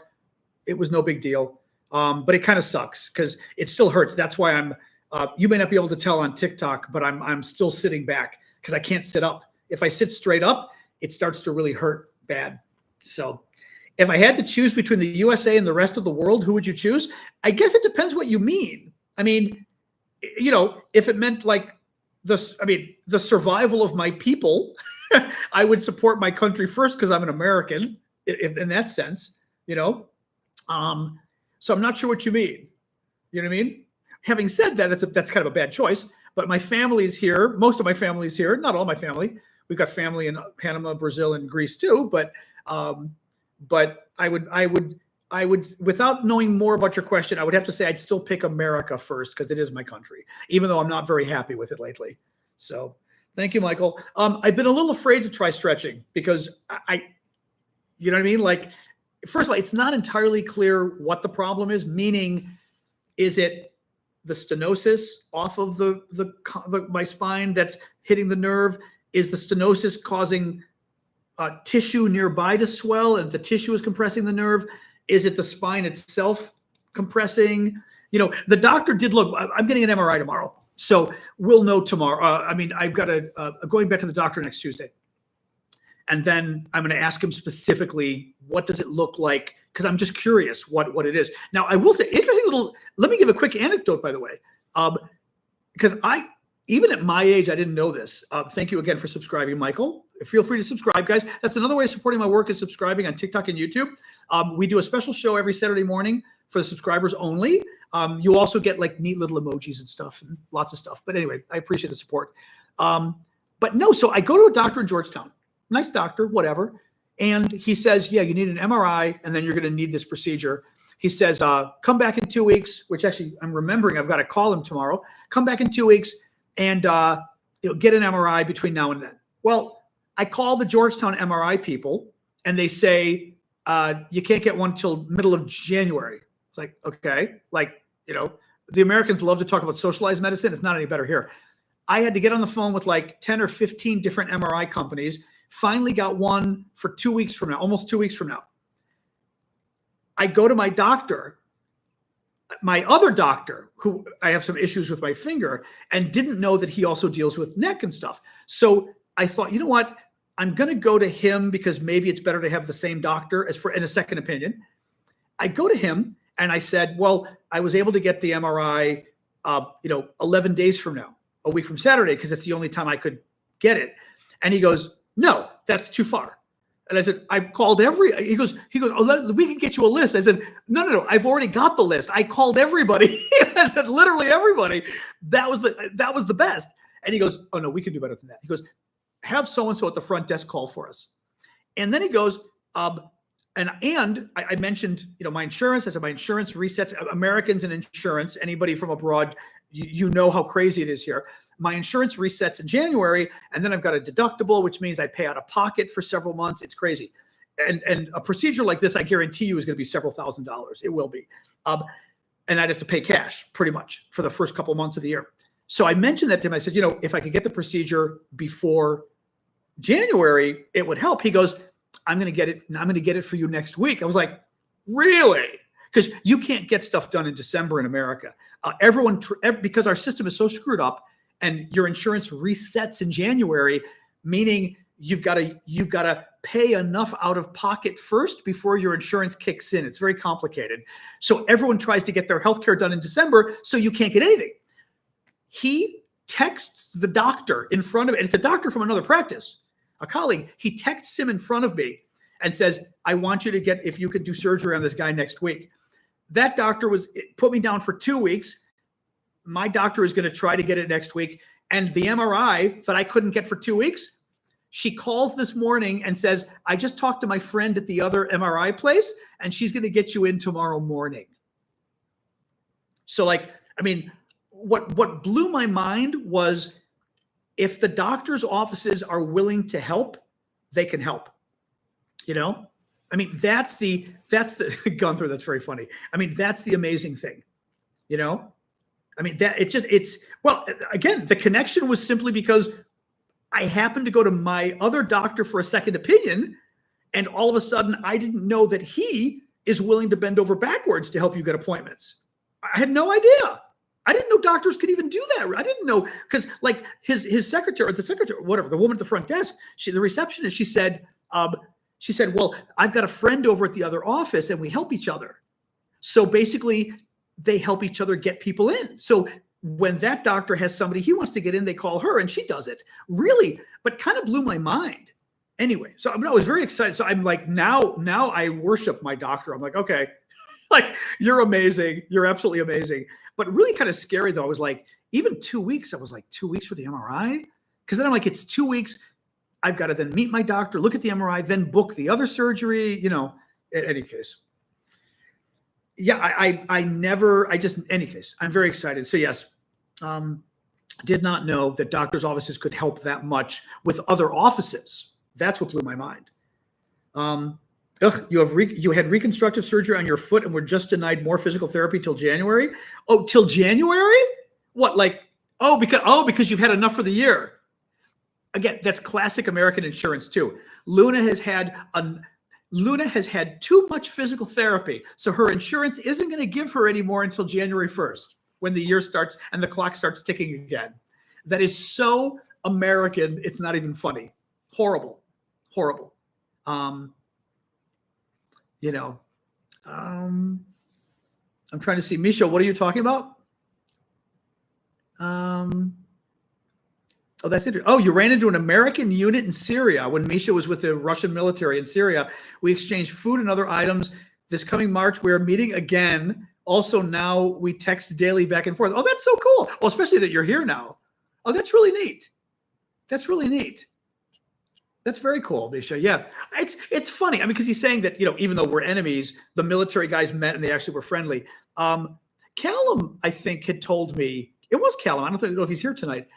It was no big deal. But it kind of sucks because it still hurts. That's why you may not be able to tell on TikTok, but I'm still sitting back because I can't sit up. If I sit straight up, it starts to really hurt bad. So if I had to choose between the USA and the rest of the world, who would you choose? I guess it depends what you mean. I mean, if it meant like the survival of my people, I would support my country first because I'm an American in that sense, So I'm not sure what you mean. You know what I mean? Having said that, that's kind of a bad choice. But my family's here. Most of my family's here. Not all my family. We've got family in Panama, Brazil, and Greece too. But I would, without knowing more about your question, I would have to say I'd still pick America first because it is my country, even though I'm not very happy with it lately. So thank you, Michael. I've been a little afraid to try stretching because you know what I mean? Like, first of all, it's not entirely clear what the problem is, meaning is it the stenosis off of my spine that's hitting the nerve? Is the stenosis causing tissue nearby to swell and the tissue is compressing the nerve? Is it the spine itself compressing? The doctor did look. I'm getting an MRI tomorrow, so we'll know tomorrow. I've got going back to the doctor next Tuesday. And then I'm going to ask him specifically, what does it look like? Because I'm just curious what it is. Now, I will say, let me give a quick anecdote, by the way. Because even at my age, I didn't know this. Thank you again for subscribing, Michael. Feel free to subscribe, guys. That's another way of supporting my work is subscribing on TikTok and YouTube. We do a special show every Saturday morning for the subscribers only. You also get like neat little emojis and stuff and lots of stuff. But anyway, I appreciate the support. But no, so I go to a doctor in Georgetown. Nice doctor, whatever. And he says, yeah, you need an MRI, and then you're going to need this procedure. He says, come back in 2 weeks, which actually I'm remembering I've got to call him tomorrow. Come back in 2 weeks and get an MRI between now and then. Well, I call the Georgetown MRI people, and they say, you can't get one till middle of January. It's like, okay. The Americans love to talk about socialized medicine. It's not any better here. I had to get on the phone with like 10 or 15 different MRI companies. Finally got one for 2 weeks from now, almost 2 weeks from now. I go to my doctor, my other doctor, who I have some issues with my finger, and didn't know that he also deals with neck and stuff. So I thought, you know what? I'm going to go to him because maybe it's better to have the same doctor in a second opinion. I go to him and I said, well, I was able to get the MRI, 11 days from now, a week from Saturday, because it's the only time I could get it. And he goes, no, that's too far. And I said, I've called he goes, we can get you a list. I said, no, I've already got the list. I called everybody. I said, literally everybody. That was the best. And he goes, oh no, we can do better than that. He goes, have so-and-so at the front desk call for us. And then he goes, and I mentioned, my insurance. I said, my insurance resets. Americans and insurance, anybody from abroad, you know how crazy it is here. My insurance resets in January, and then I've got a deductible, which means I pay out of pocket for several months. It's crazy. And a procedure like this, I guarantee you, is going to be several $1,000s. It will be. And I'd have to pay cash pretty much for the first couple of months of the year. So I mentioned that to him. I said, if I could get the procedure before January, it would help. He goes, I'm going to get it. I'm going to get it for you next week. I was like, really? Because you can't get stuff done in December in America. Because our system is so screwed up, and your insurance resets in January, meaning you've got to pay enough out of pocket first before your insurance kicks in. It's very complicated. So everyone tries to get their healthcare done in December, so you can't get anything. He texts the doctor in front of it. And it's a doctor from another practice, a colleague. He texts him in front of me and says, I want you to get, if you could do surgery on this guy next week. That doctor put me down for 2 weeks. My doctor is going to try to get it next week. And the MRI that I couldn't get for 2 weeks, she calls this morning and says, I just talked to my friend at the other MRI place, and she's going to get you in tomorrow morning. So like, I mean, what blew my mind was if the doctor's offices are willing to help, they can help. You know, I mean, that's the Gunther. That's very funny. I mean, that's the amazing thing, you know, I mean, well, again, the connection was simply because I happened to go to my other doctor for a second opinion. And all of a sudden I didn't know that he is willing to bend over backwards to help you get appointments. I had no idea. I didn't know doctors could even do that. I didn't know, because like his secretary, or the secretary, whatever, the woman at the front desk, the receptionist, she said, well, I've got a friend over at the other office and we help each other. So basically they help each other get people in. So when that doctor has somebody he wants to get in, they call her and she does it. Really, but kind of blew my mind. Anyway, so I was very excited. So I'm like, now I worship my doctor. I'm like, okay, like you're amazing. You're absolutely amazing. But really kind of scary though. I was like, even 2 weeks, I was like 2 weeks for the MRI. Because then I'm like, it's 2 weeks. I've got to then meet my doctor, look at the MRI, then book the other surgery, you know, in any case. Yeah, any case, I'm very excited. So yes, did not know that doctors' offices could help that much with other offices. That's what blew my mind. You had reconstructive surgery on your foot and were just denied more physical therapy till January. Oh, till January? What, like, because you've had enough for the year. Again, that's classic American insurance too. Luna has had too much physical therapy, so her insurance isn't going to give her any more until January 1st, when the year starts and the clock starts ticking again. That is so American, it's not even funny. Horrible. I'm trying to see. Misha, what are you talking about? Oh, that's interesting. Oh, you ran into an American unit in Syria when Misha was with the Russian military in Syria. We exchanged food and other items. This coming March, we're meeting again. Also, now we text daily back and forth. Oh, that's so cool. Well, especially that you're here now. Oh, that's really neat. That's very cool, Misha. Yeah, it's funny. I mean, because he's saying that, even though we're enemies, the military guys met and they actually were friendly. Callum, I think, had told me, it was Callum. I don't know if he's here tonight.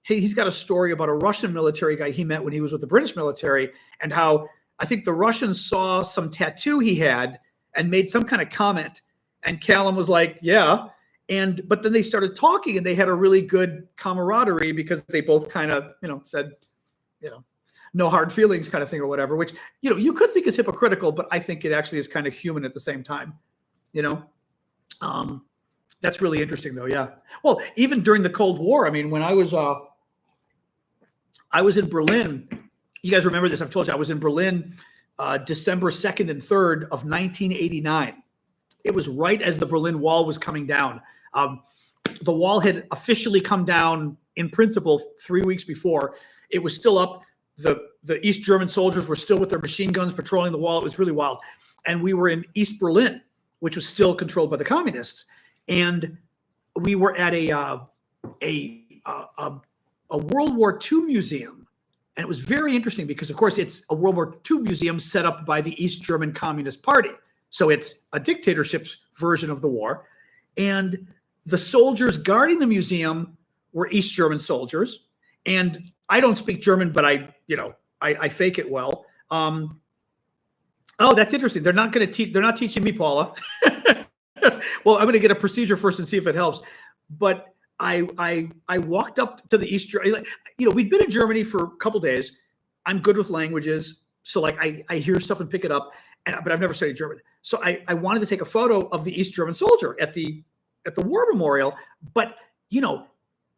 He's got a story about a Russian military guy he met when he was with the British military, and how I think the Russians saw some tattoo he had and made some kind of comment. And Callum was like, yeah. But then they started talking and they had a really good camaraderie because they both kind of, said, no hard feelings kind of thing or whatever, which, you could think is hypocritical, but I think it actually is kind of human at the same time, That's really interesting though. Yeah. Well, even during the Cold War, I mean, when I was in Berlin, you guys remember this, I've told you, I was in Berlin December 2nd and 3rd of 1989. It was right as the Berlin Wall was coming down. The wall had officially come down in principle 3 weeks before. It was still up. The East German soldiers were still with their machine guns patrolling the wall. It was really wild. And we were in East Berlin, which was still controlled by the communists. And we were at a World War II museum. And it was very interesting because, of course, it's a World War II museum set up by the East German Communist Party. So it's a dictatorship's version of the war. And the soldiers guarding the museum were East German soldiers. And I don't speak German, but I fake it well. Oh, that's interesting. They're not teaching me, Paula. Well, I'm going to get a procedure first and see if it helps. But I walked up to the East, we'd been in Germany for a couple days. I'm good with languages. So like I hear stuff and pick it up, but I've never studied German. So I wanted to take a photo of the East German soldier at the war memorial. But,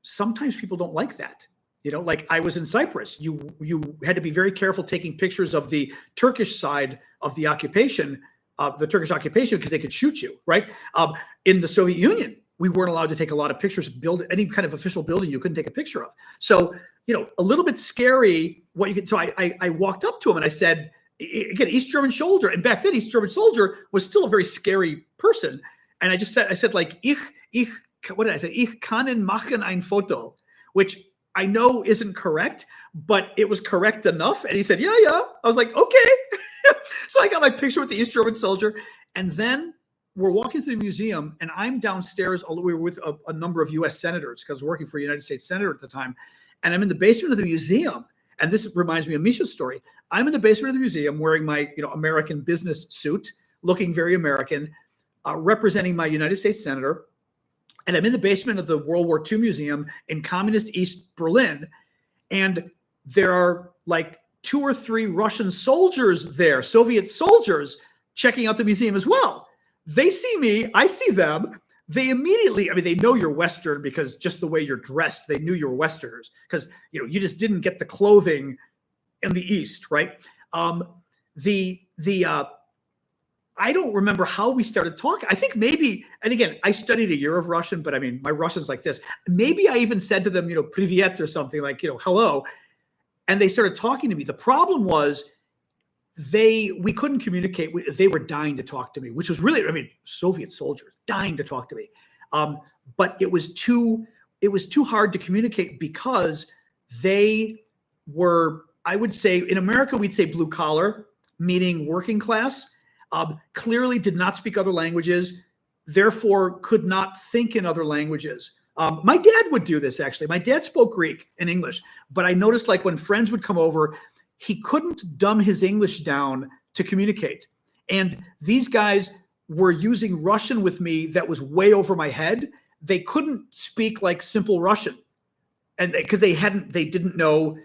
sometimes people don't like that. Like I was in Cyprus, you had to be very careful taking pictures of the Turkish side of the occupation, because they could shoot you, right? In the Soviet Union, we weren't allowed to take a lot of pictures, build any kind of official building you couldn't take a picture of. So, a little bit scary what you could. So I walked up to him and I said, again, East German soldier. And back then, East German soldier was still a very scary person. And I said like, what did I say? Ich kann machen ein Foto, which I know isn't correct, but it was correct enough. And he said, yeah. I was like, okay. So I got my picture with the East German soldier. And then we're walking through the museum and I'm downstairs. We were with a number of US senators because I was working for a United States senator at the time. And I'm in the basement of the museum. And this reminds me of Misha's story. I'm in the basement of the museum wearing my American business suit, looking very American, representing my United States senator. And I'm in the basement of the World War II Museum in communist East Berlin. And there are like 2 or 3 Russian soldiers there, Soviet soldiers, checking out the museum as well. They see me, I see them. They immediately, they know you're Western because just the way you're dressed, they knew you're Westerners because, you just didn't get the clothing in the East, right? I don't remember how we started talking. I think maybe, and again, I studied a year of Russian, but my Russian's like this. Maybe I even said to them, privyet or something like, hello. And they started talking to me. The problem was we couldn't communicate. They were dying to talk to me, which was really, Soviet soldiers dying to talk to me. But it was too hard to communicate because they were, I would say, in America, we'd say blue collar, meaning working class, clearly did not speak other languages, therefore could not think in other languages. My dad would do this, actually. My dad spoke Greek and English, but I noticed like when friends would come over, he couldn't dumb his English down to communicate. And these guys were using Russian with me that was way over my head. They couldn't speak like simple Russian. And because they didn't know,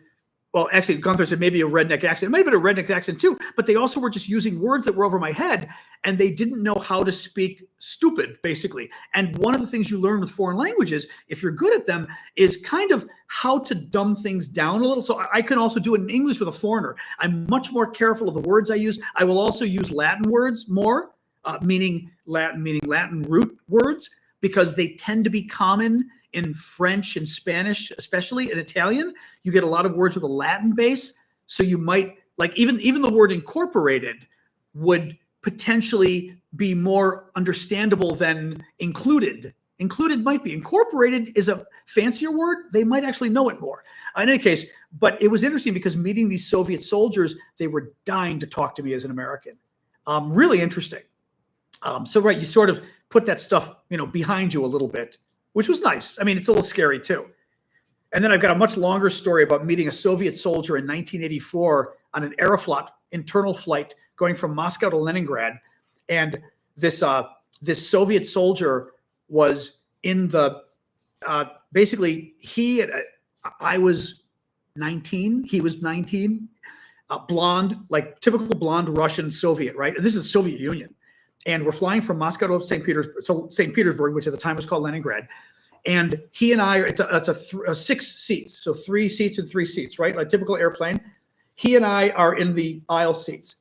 well, actually, Gunther said maybe a redneck accent. It might have been a redneck accent too, but they also were just using words that were over my head and they didn't know how to speak stupid, basically. And one of the things you learn with foreign languages, if you're good at them, is kind of how to dumb things down a little. So I can also do it in English with a foreigner. I'm much more careful of the words I use. I will also use Latin words more, meaning Latin root words, because they tend to be common in French and Spanish, especially in Italian. You get a lot of words with a Latin base. So you might, like even the word incorporated would potentially be more understandable than included. Included might be. Incorporated is a fancier word. They might actually know it more. In any case, but it was interesting because meeting these Soviet soldiers, they were dying to talk to me as an American. Really interesting. So right, you sort of put that stuff, behind you a little bit, which was nice. It's a little scary too. And then I've got a much longer story about meeting a Soviet soldier in 1984 on an Aeroflot internal flight going from Moscow to Leningrad. And this Soviet soldier was in the, basically I was 19, he was 19, blonde, like typical blonde Russian Soviet, right? And this is Soviet Union. And we're flying from Moscow to St. Petersburg, which at the time was called Leningrad. And he and I, it's a 6 seats. So 3 seats and 3 seats, right? Like a typical airplane. He and I are in the aisle seats.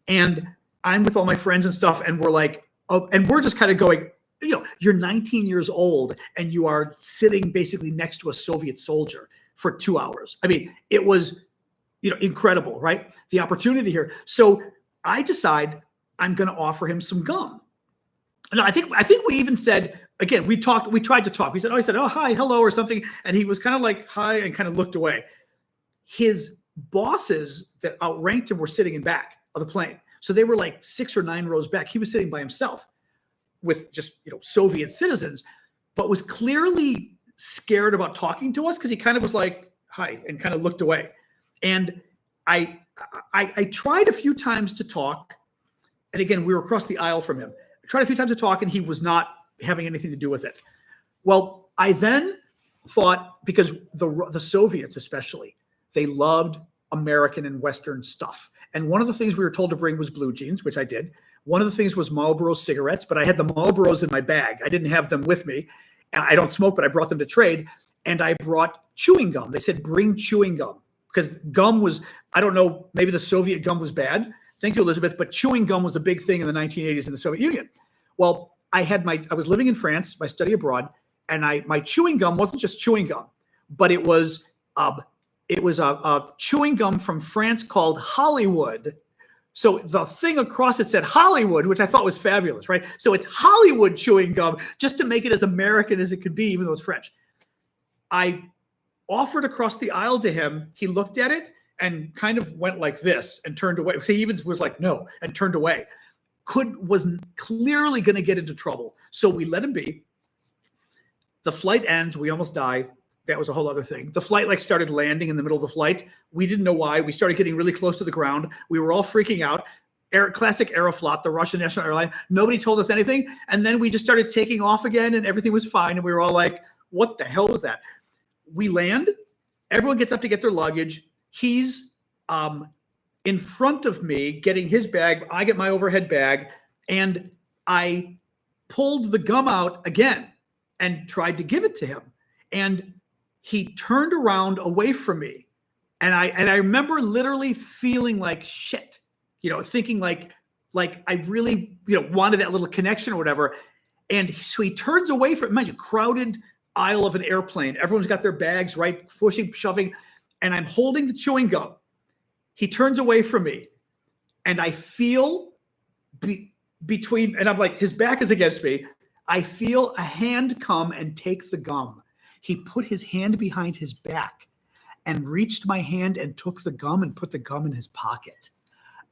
And I'm with all my friends and stuff. And we're like, oh, and we're just kind of going, you're 19 years old and you are sitting basically next to a Soviet soldier for 2 hours. It was, incredible, right? The opportunity here. So I decide I'm going to offer him some gum. And I think we even said, again, we tried to talk. He said, oh, hi, hello, or something. And he was kind of like, hi, and kind of looked away. His bosses that outranked him were sitting in back of the plane. So they were like 6 or 9 rows back. He was sitting by himself with just, Soviet citizens, but was clearly scared about talking to us because he kind of was like, hi, and kind of looked away. And I tried a few times to talk. And again, we were across the aisle from him. I tried a few times to talk and he was not having anything to do with it. Well, I then thought, because the Soviets especially, they loved American and Western stuff. And one of the things we were told to bring was blue jeans, which I did. One of the things was Marlboro cigarettes, but I had the Marlboros in my bag. I didn't have them with me. I don't smoke, but I brought them to trade. And I brought chewing gum. They said, bring chewing gum. Because gum was, I don't know, maybe the Soviet gum was bad. Thank you, Elizabeth. But chewing gum was a big thing in the 1980s in the Soviet Union. Well, I was living in France, my study abroad, and my chewing gum wasn't just chewing gum, but it was a chewing gum from France called Hollywood. So the thing across it said Hollywood, which I thought was fabulous, right? So it's Hollywood chewing gum, just to make it as American as it could be, even though it's French. I offered across the aisle to him. He looked at it and kind of went like this and turned away. So he even was like, no, and turned away. Was clearly going to get into trouble. So we let him be. The flight ends. We almost die. That was a whole other thing. The flight started landing in the middle of the flight. We didn't know why. We started getting really close to the ground. We were all freaking out. Classic Aeroflot, the Russian national airline. Nobody told us anything. And then we just started taking off again and everything was fine. And we were all like, what the hell was that? We land. Everyone gets up to get their luggage. He's in front of me getting his bag. I get my overhead bag. And I pulled the gum out again and tried to give it to him. And he turned around away from me. And I remember literally feeling like shit, thinking like I really, wanted that little connection or whatever. And so he turns away from, mind you, crowded aisle of an airplane. Everyone's got their bags, right? Pushing, shoving. And I'm holding the chewing gum. He turns away from me. And I feel between, and I'm like, his back is against me. I feel a hand come and take the gum. He put his hand behind his back and reached my hand and took the gum and put the gum in his pocket.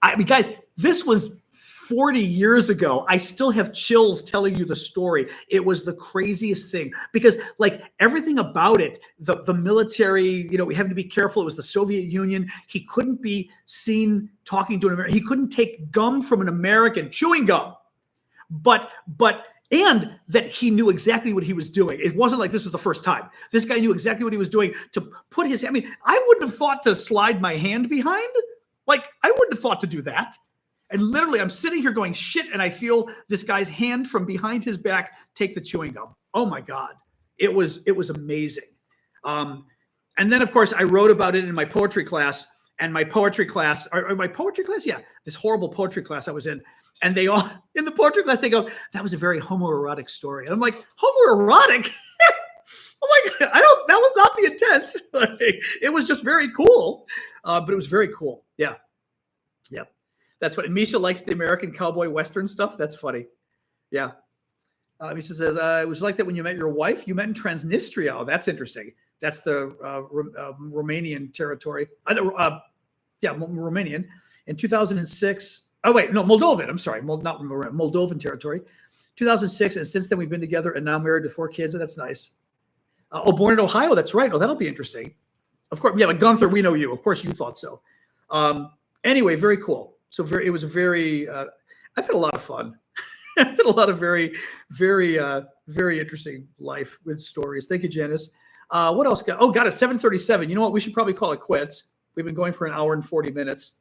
I mean, guys, this was 40 years ago. I still have chills telling you the story. It was the craziest thing because everything about it, the military, we have to be careful. It was the Soviet Union. He couldn't be seen talking to an American. He couldn't take gum from an American, chewing gum. And that he knew exactly what he was doing. It wasn't like this was the first time. This guy knew exactly what he was doing to put his, I wouldn't have thought to slide my hand behind. I wouldn't have thought to do that. And literally I'm sitting here going, shit. And I feel this guy's hand from behind his back take the chewing gum. Oh my God. It was amazing. And then of course I wrote about it in my poetry class and my poetry class, yeah, this horrible poetry class I was in. And they all, in the poetry class, they go, that was a very homoerotic story. And I'm like, homoerotic? Oh my God, that was not the intent. It was just very cool. But it was very cool. Yeah. Yeah. That's what Misha likes, the American cowboy Western stuff. That's funny. Yeah. Misha says, it was like that when you met your wife. You met in Transnistria. Oh, that's interesting. That's the Romanian territory. Romanian. In 2006. Oh, wait, no, Moldovan. I'm sorry. Not Moldovan territory. 2006. And since then, we've been together and now married with 4 kids. That's nice. Born in Ohio. That's right. Oh, that'll be interesting. Of course. Yeah, but Gunther, we know you. Of course, you thought so. Anyway, very cool. So it was a very, I've had a lot of fun. I've had a lot of very, very, very interesting life with stories. Thank you, Janice. What else? Got it. 7:37. You know what? We should probably call it quits. We've been going for an hour and 40 minutes.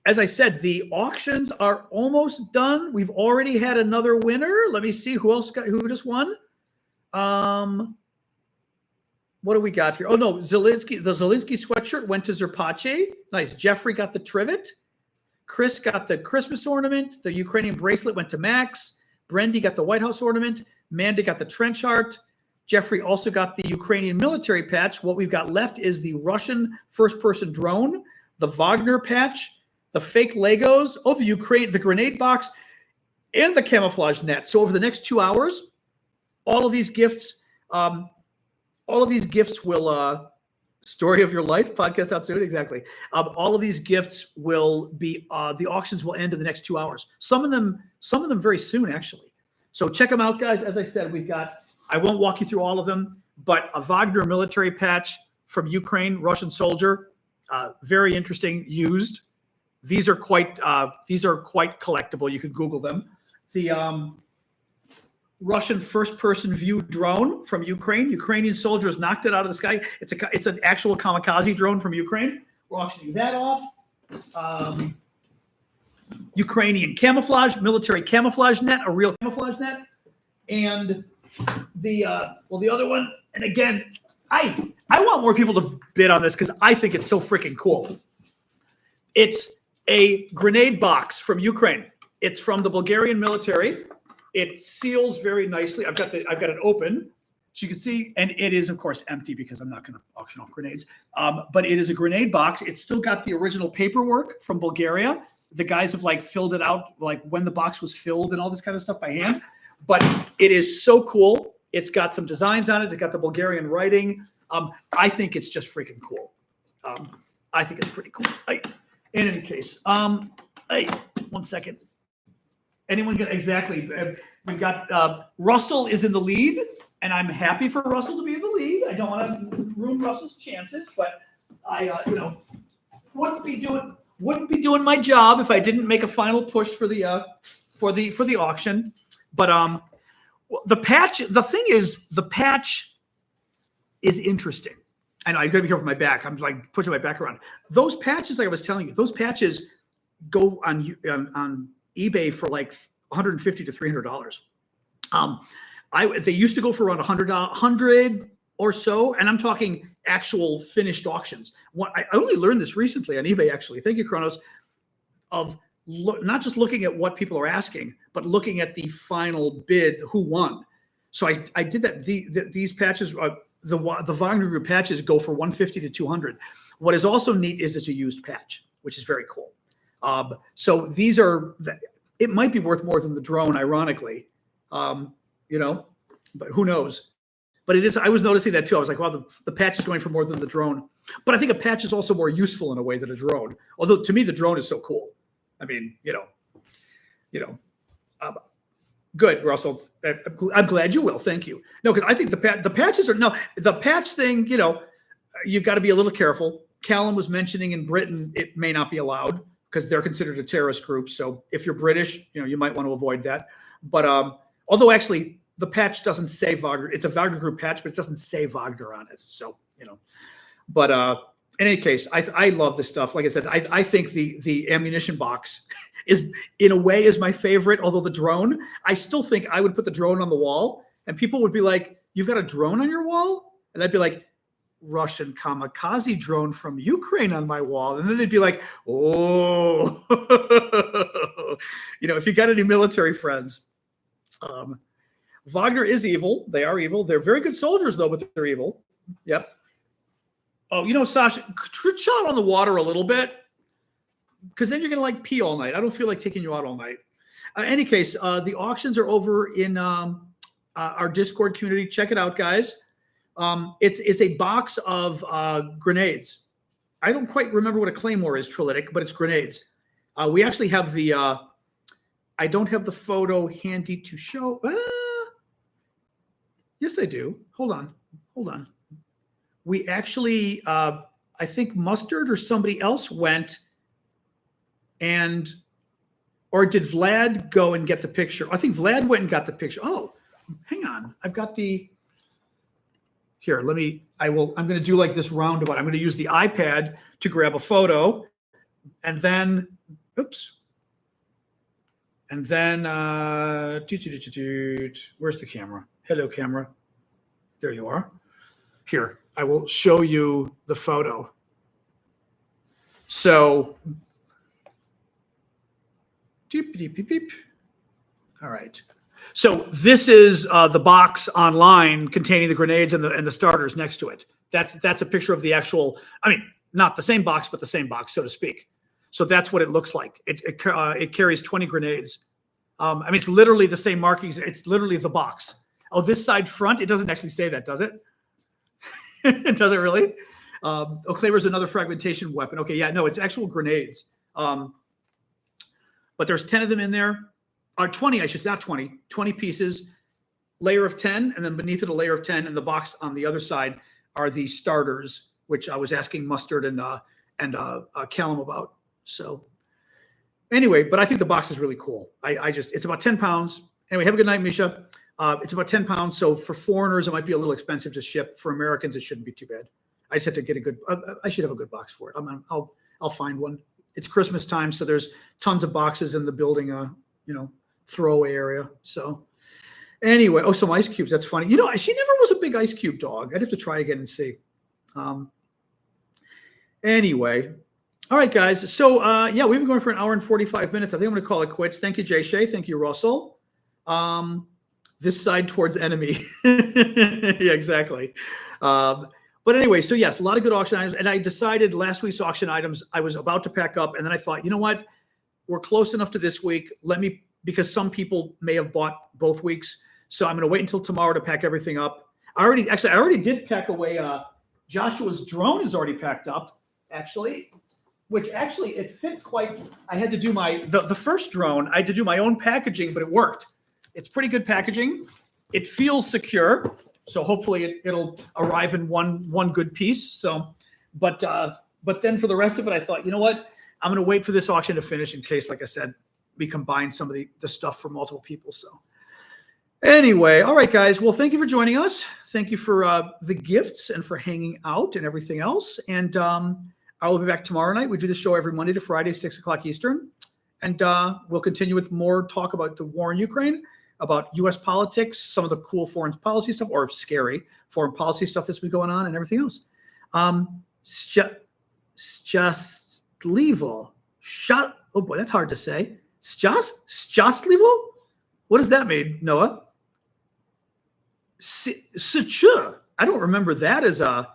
As I said, the auctions are almost done. We've already had another winner. Let me see who just won. What do we got here? Oh no, the Zelensky sweatshirt went to Zerpache. Nice. Jeffrey got the trivet. Chris got the Christmas ornament. The Ukrainian bracelet went to Max. Brendy got the White House ornament. Manda got the trench art. Jeffrey also got the Ukrainian military patch. What we've got left is the Russian first-person drone, the Wagner patch, the fake Legos, the grenade box, and the camouflage net. So over the next 2 hours, all of these gifts will story of your life podcast out soon. Exactly. All of these gifts will be the auctions will end in the next 2 hours. Some of them very soon actually. So check them out, guys. As I said, we've got. I won't walk you through all of them, but a Wagner military patch from Ukraine, Russian soldier, very interesting. Used. These are quite collectible. You can Google them. The Russian first-person view drone from Ukraine. Ukrainian soldiers knocked it out of the sky. It's an actual kamikaze drone from Ukraine. We're auctioning that off. Ukrainian camouflage, military camouflage net, a real camouflage net, and the other one. And again, I want more people to bid on this because I think it's so freaking cool. It's a grenade box from Ukraine. It's from the Bulgarian military. It seals very nicely. I've got it open, so you can see, and it is of course empty because I'm not going to auction off grenades. But it is a grenade box. It's still got the original paperwork from Bulgaria. The guys have like filled it out, like when the box was filled and all this kind of stuff by hand. But it is so cool. It's got some designs on it. It's got the Bulgarian writing. I think it's just freaking cool. I think it's pretty cool. In any case, 1 second. Anyone get exactly? We've got Russell is in the lead, and I'm happy for Russell to be in the lead. I don't want to ruin Russell's chances, but I, wouldn't be doing my job if I didn't make a final push for the auction. But the patch. The thing is, the patch is interesting. I know I got to be careful with my back. I'm like pushing my back around. Those patches, like I was telling you, those patches go on eBay for like $150 to $300. They used to go for around $100 or so, and I'm talking actual finished auctions. I only learned this recently on eBay, actually. Thank you, Kronos. Of not just looking at what people are asking, but looking at the final bid, who won. So I did that. These patches. The Wagner Group patches go for $150 to $200. What is also neat is it's a used patch, which is very cool. So these are, it might be worth more than the drone, ironically, but who knows? But it is. I was noticing that too. I was like, wow, the patch is going for more than the drone. But I think a patch is also more useful in a way than a drone. Although to me, the drone is so cool. I mean, good, Russell. I'm glad you will. Thank you. No, because I think the patches are the patch thing. You've got to be a little careful. Callum was mentioning in Britain it may not be allowed because they're considered a terrorist group. So if you're British, you might want to avoid that. But although actually the patch doesn't say Wagner, it's a Wagner Group patch, but it doesn't say Wagner on it. So But in any case, I love this stuff. Like I said, I think the ammunition box is in a way is my favorite. Although the drone, I still think I would put the drone on the wall, and people would be like, "You've got a drone on your wall?" And I'd be like, "Russian kamikaze drone from Ukraine on my wall." And then they'd be like, "Oh," if you got any military friends. Wagner is evil. They are evil. They're very good soldiers, though, but they're evil. Yep. Oh, Sasha, shot on the water a little bit, because then you're going to pee all night. I don't feel like taking you out all night. In any case, the auctions are over in our Discord community. Check it out, guys. It's a box of grenades. I don't quite remember what a claymore is, Trilytic, but it's grenades. We actually have the I don't have the photo handy to show. Yes, I do. Hold on. We actually, I think Mustard or somebody else went or did Vlad go and get the picture? I think Vlad went and got the picture. Oh, hang on. I've got here, I'm going to do like this roundabout. I'm going to use the iPad to grab a photo and then, where's the camera? Hello, camera. There you are. Here, I will show you the photo. So, all right. So this is the box online containing the grenades and the starters next to it. That's a picture of the actual. I mean, not the same box, but the same box, so to speak. So that's what it looks like. It carries 20 grenades. It's literally the same markings. It's literally the box. Oh, this side front. It doesn't actually say that, does it? Does it really? Claymor's another fragmentation weapon. Okay, yeah, no, it's actual grenades. But there's 10 of them in there. Or 20, I should say, not 20. 20 pieces, layer of 10, and then beneath it a layer of 10. And the box on the other side are the starters, which I was asking Mustard and Callum about. So anyway, but I think the box is really cool. It's about 10 pounds. Anyway, have a good night, Misha. It's about 10 pounds. So for foreigners, it might be a little expensive to ship. For Americans, it shouldn't be too bad. I just have to get I should have a good box for it. I'll find one. It's Christmas time, so there's tons of boxes in the building, throwaway area. So anyway, some ice cubes. That's funny. She never was a big ice cube dog. I'd have to try again and see. Anyway. All right, guys. So yeah, we've been going for an hour and 45 minutes. I think I'm going to call it quits. Thank you, Jay Shea. Thank you, Russell. This side towards enemy. Yeah, exactly. But anyway, so yes, a lot of good auction items. And I decided last week's auction items, I was about to pack up. And then I thought, you know what? We're close enough to this week. Because some people may have bought both weeks. So I'm going to wait until tomorrow to pack everything up. I already did pack away. Joshua's drone is already packed up, actually. Which actually it fit quite. I had to do the first drone. I had to do my own packaging, but it worked. It's pretty good packaging. It feels secure, so hopefully it'll arrive in one good piece. So, but then for the rest of it, I thought, you know what? I'm going to wait for this auction to finish in case, like I said, we combine some of the stuff from multiple people. So, anyway, all right, guys. Well, thank you for joining us. Thank you for the gifts and for hanging out and everything else. And I will be back tomorrow night. We do the show every Monday to Friday, 6 o'clock Eastern. And we'll continue with more talk about the war in Ukraine, about U.S. politics, some of the cool foreign policy stuff, or scary foreign policy stuff that's been going on, and everything else. Sjastlivo. Oh boy, that's hard to say. Sjastlivo? What does that mean, Noah? Scha. I don't remember that as a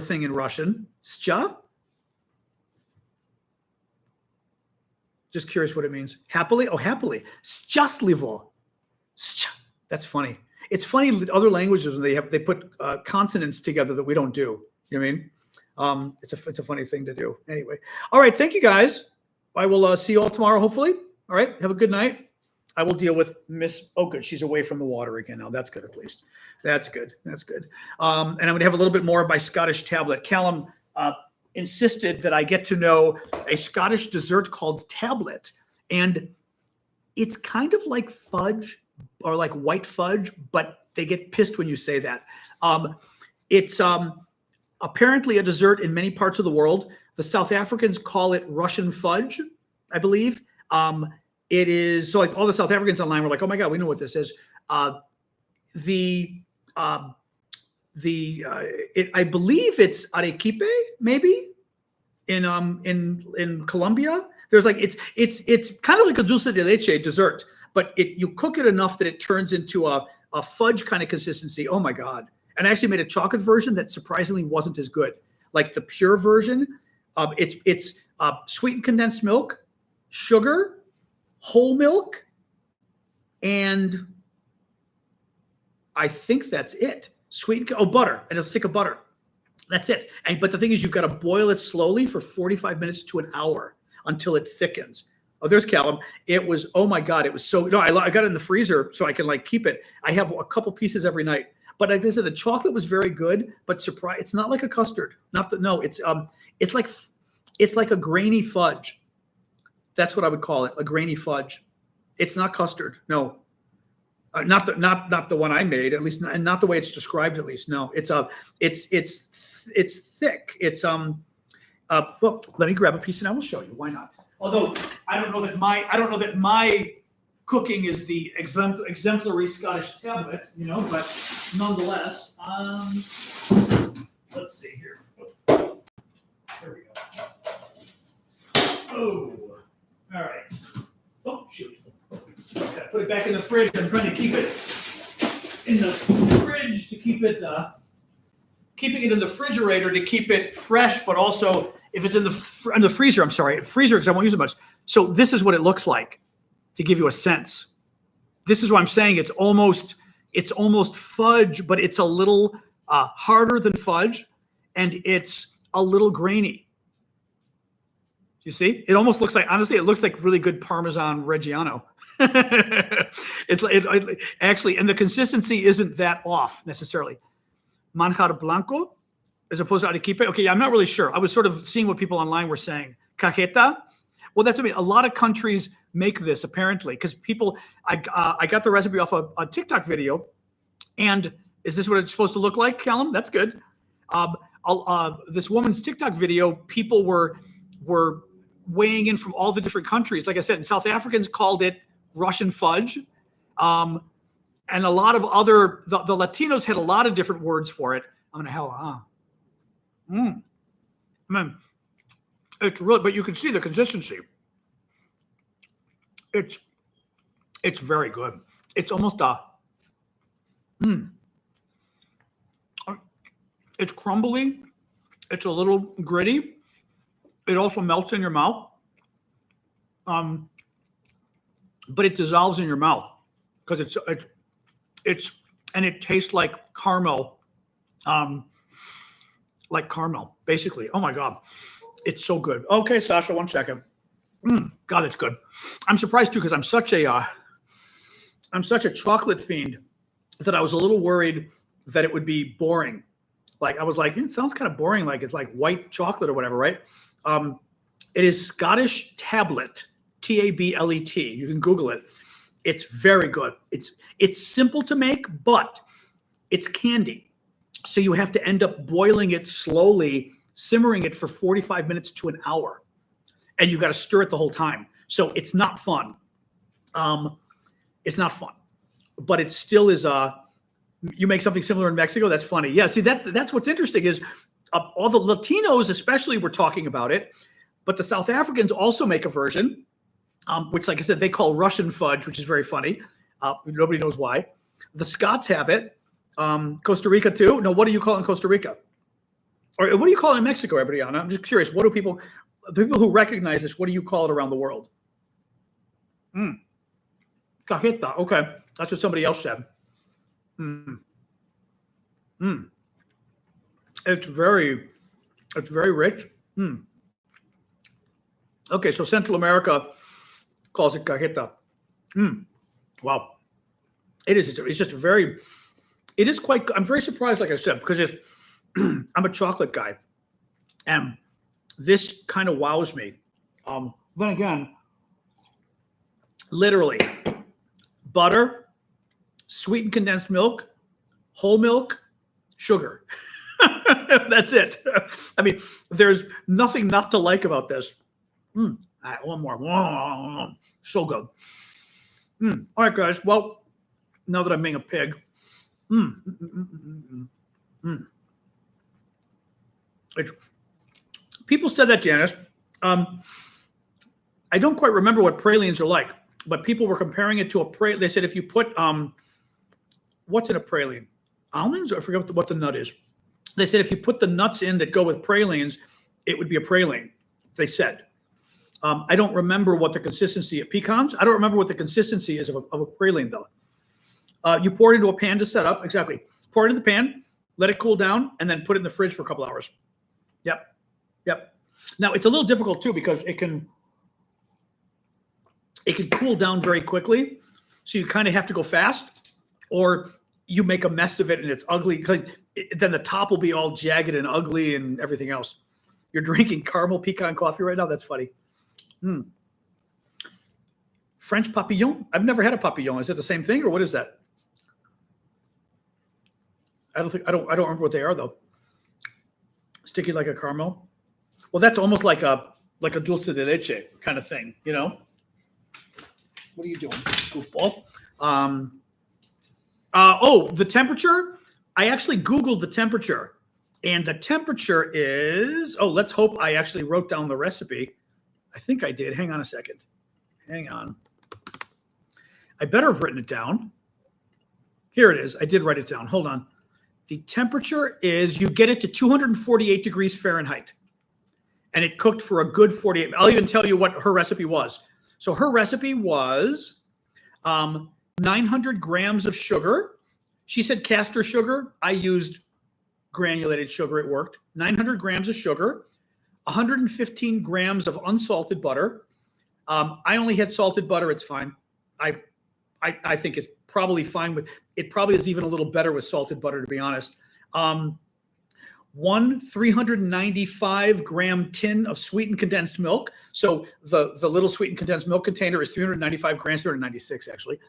thing in Russian. Scha? Just curious what it means. Happily? Oh, happily. Sjastlivo. That's funny. It's funny other languages when they put consonants together that we don't do. You know what I mean? It's a funny thing to do. Anyway. All right. Thank you, guys. I will see you all tomorrow, hopefully. All right. Have a good night. I will deal with Miss. Oh, good. She's away from the water again now. That's good, at least. That's good. That's good. And I'm going to have a little bit more of my Scottish tablet. Callum insisted that I get to know a Scottish dessert called tablet. And it's kind of like fudge or like white fudge, but they get pissed when you say that. It's apparently a dessert in many parts of the world. The South Africans call it Russian fudge, I believe. It is, so like all the South Africans online were like, oh my God, we know what this is. I believe it's arequipe, maybe in Colombia. There's like it's kind of like a dulce de leche dessert, but you cook it enough that it turns into a fudge kind of consistency. Oh my God! And I actually made a chocolate version that surprisingly wasn't as good. Like the pure version, it's sweetened condensed milk, sugar, whole milk, and I think that's it. Butter, and a stick of butter. That's it. But the thing is, you've got to boil it slowly for 45 minutes to an hour until it thickens. Oh, there's Callum. It was, oh my God, it was so, no, I got it in the freezer so I can like keep it. I have a couple pieces every night. But like I said, the chocolate was very good, but it's not like a custard. It's like a grainy fudge. That's what I would call it, a grainy fudge. It's not custard, no. Not the one I made, at least, and not the way it's described, at least. No, it's thick. It's well, let me grab a piece and I will show you. Why not? Although I don't know that my cooking is the exemplary Scottish tablet, but nonetheless, let's see here. There we go. Oh, all right. Oh, shoot. Okay, put it back in the fridge. I'm trying to keep it in the fridge to keep it, keeping it in the refrigerator to keep it fresh, but also if it's in the freezer, freezer because I won't use it much. So this is what it looks like to give you a sense. This is what I'm saying. It's almost fudge, but it's a little harder than fudge, and it's a little grainy. You see, it almost looks like, honestly, it looks like really good Parmesan Reggiano. It actually, and the consistency isn't that off necessarily. Manjar blanco, as opposed to arequipe. Okay, I'm not really sure. I was sort of seeing what people online were saying. Cajeta. Well, that's what I mean. A lot of countries make this apparently because people. I got the recipe off a TikTok video, and is this what it's supposed to look like, Callum? That's good. This woman's TikTok video, people were weighing in from all the different countries. Like I said, South Africans called it Russian fudge. And a lot of the Latinos had a lot of different words for it. I'm going to It's really, but you can see the consistency. It's very good. It's almost it's crumbly. It's a little gritty. It also melts in your mouth. But it dissolves in your mouth because and it tastes like caramel. Like caramel, basically. Oh my God. It's so good. Okay, Sasha, 1 second. God, it's good. I'm surprised too, because I'm such a chocolate fiend that I was a little worried that it would be boring. Like I was like, it sounds kind of boring, like it's like white chocolate or whatever, right? It is Scottish tablet, Tablet. You can Google it. It's very good. It's simple to make, but it's candy. So you have to end up boiling it slowly, simmering it for 45 minutes to an hour. And you've got to stir it the whole time. So it's not fun. It's not fun. But it still is you make something similar in Mexico, that's funny. Yeah, see, that's what's interesting is all the Latinos especially were talking about it, but the South Africans also make a version, which, like I said, they call Russian fudge, which is very funny. Nobody knows why. The Scots have it. Costa Rica too. No, what do you call it in Costa Rica? Or what do you call it in Mexico, everybody? I'm just curious. What do people who recognize this, what do you call it around the world? Cajeta. Okay. That's what somebody else said. It's very rich. Okay, so Central America calls it cajeta. Wow. It is. It's just it is quite, I'm very surprised, like I said, because I'm a chocolate guy. And this kind of wows me. Then again, literally, butter, sweetened condensed milk, whole milk, sugar. That's it. I mean, there's nothing not to like about this. All right, one more. So good. All right, guys. Well, now that I'm being a pig. People said that, Janice. I don't quite remember what pralines are like, but people were comparing it to a praline. They said if you put what's in a praline? Almonds? Or I forget what the nut is. They said if you put the nuts in that go with pralines, it would be a praline. They said. I don't remember what the consistency of pecans. I don't remember what the consistency is of a praline though. You pour it into a pan to set up. Exactly. Pour it in the pan, let it cool down, and then put it in the fridge for a couple hours. Yep. Now it's a little difficult too because it can cool down very quickly. So you kind of have to go fast, or you make a mess of it and it's ugly because then the top will be all jagged and ugly and everything else. You're drinking caramel pecan coffee right now? That's funny. French papillon? I've never had a papillon. Is it the same thing or what is that? I don't remember what they are though. Sticky like a caramel. Well, that's almost like a dulce de leche kind of thing, you know? What are you doing, goofball? The temperature. I actually Googled the temperature, and the temperature is. Oh, let's hope I actually wrote down the recipe. I think I did. Hang on a second. Hang on. I better have written it down. Here it is. I did write it down. Hold on. The temperature is, you get it to 248 degrees Fahrenheit. And it cooked for a good 48. I'll even tell you what her recipe was. So her recipe was 900 grams of sugar. She said castor sugar. I used granulated sugar. It worked. 900 grams of sugar, 115 grams of unsalted butter. I only had salted butter. It's fine. I think it's probably fine with, it probably is even a little better with salted butter, to be honest. One 395 gram tin of sweetened condensed milk. So the little sweetened condensed milk container is 395 grams, 396 actually.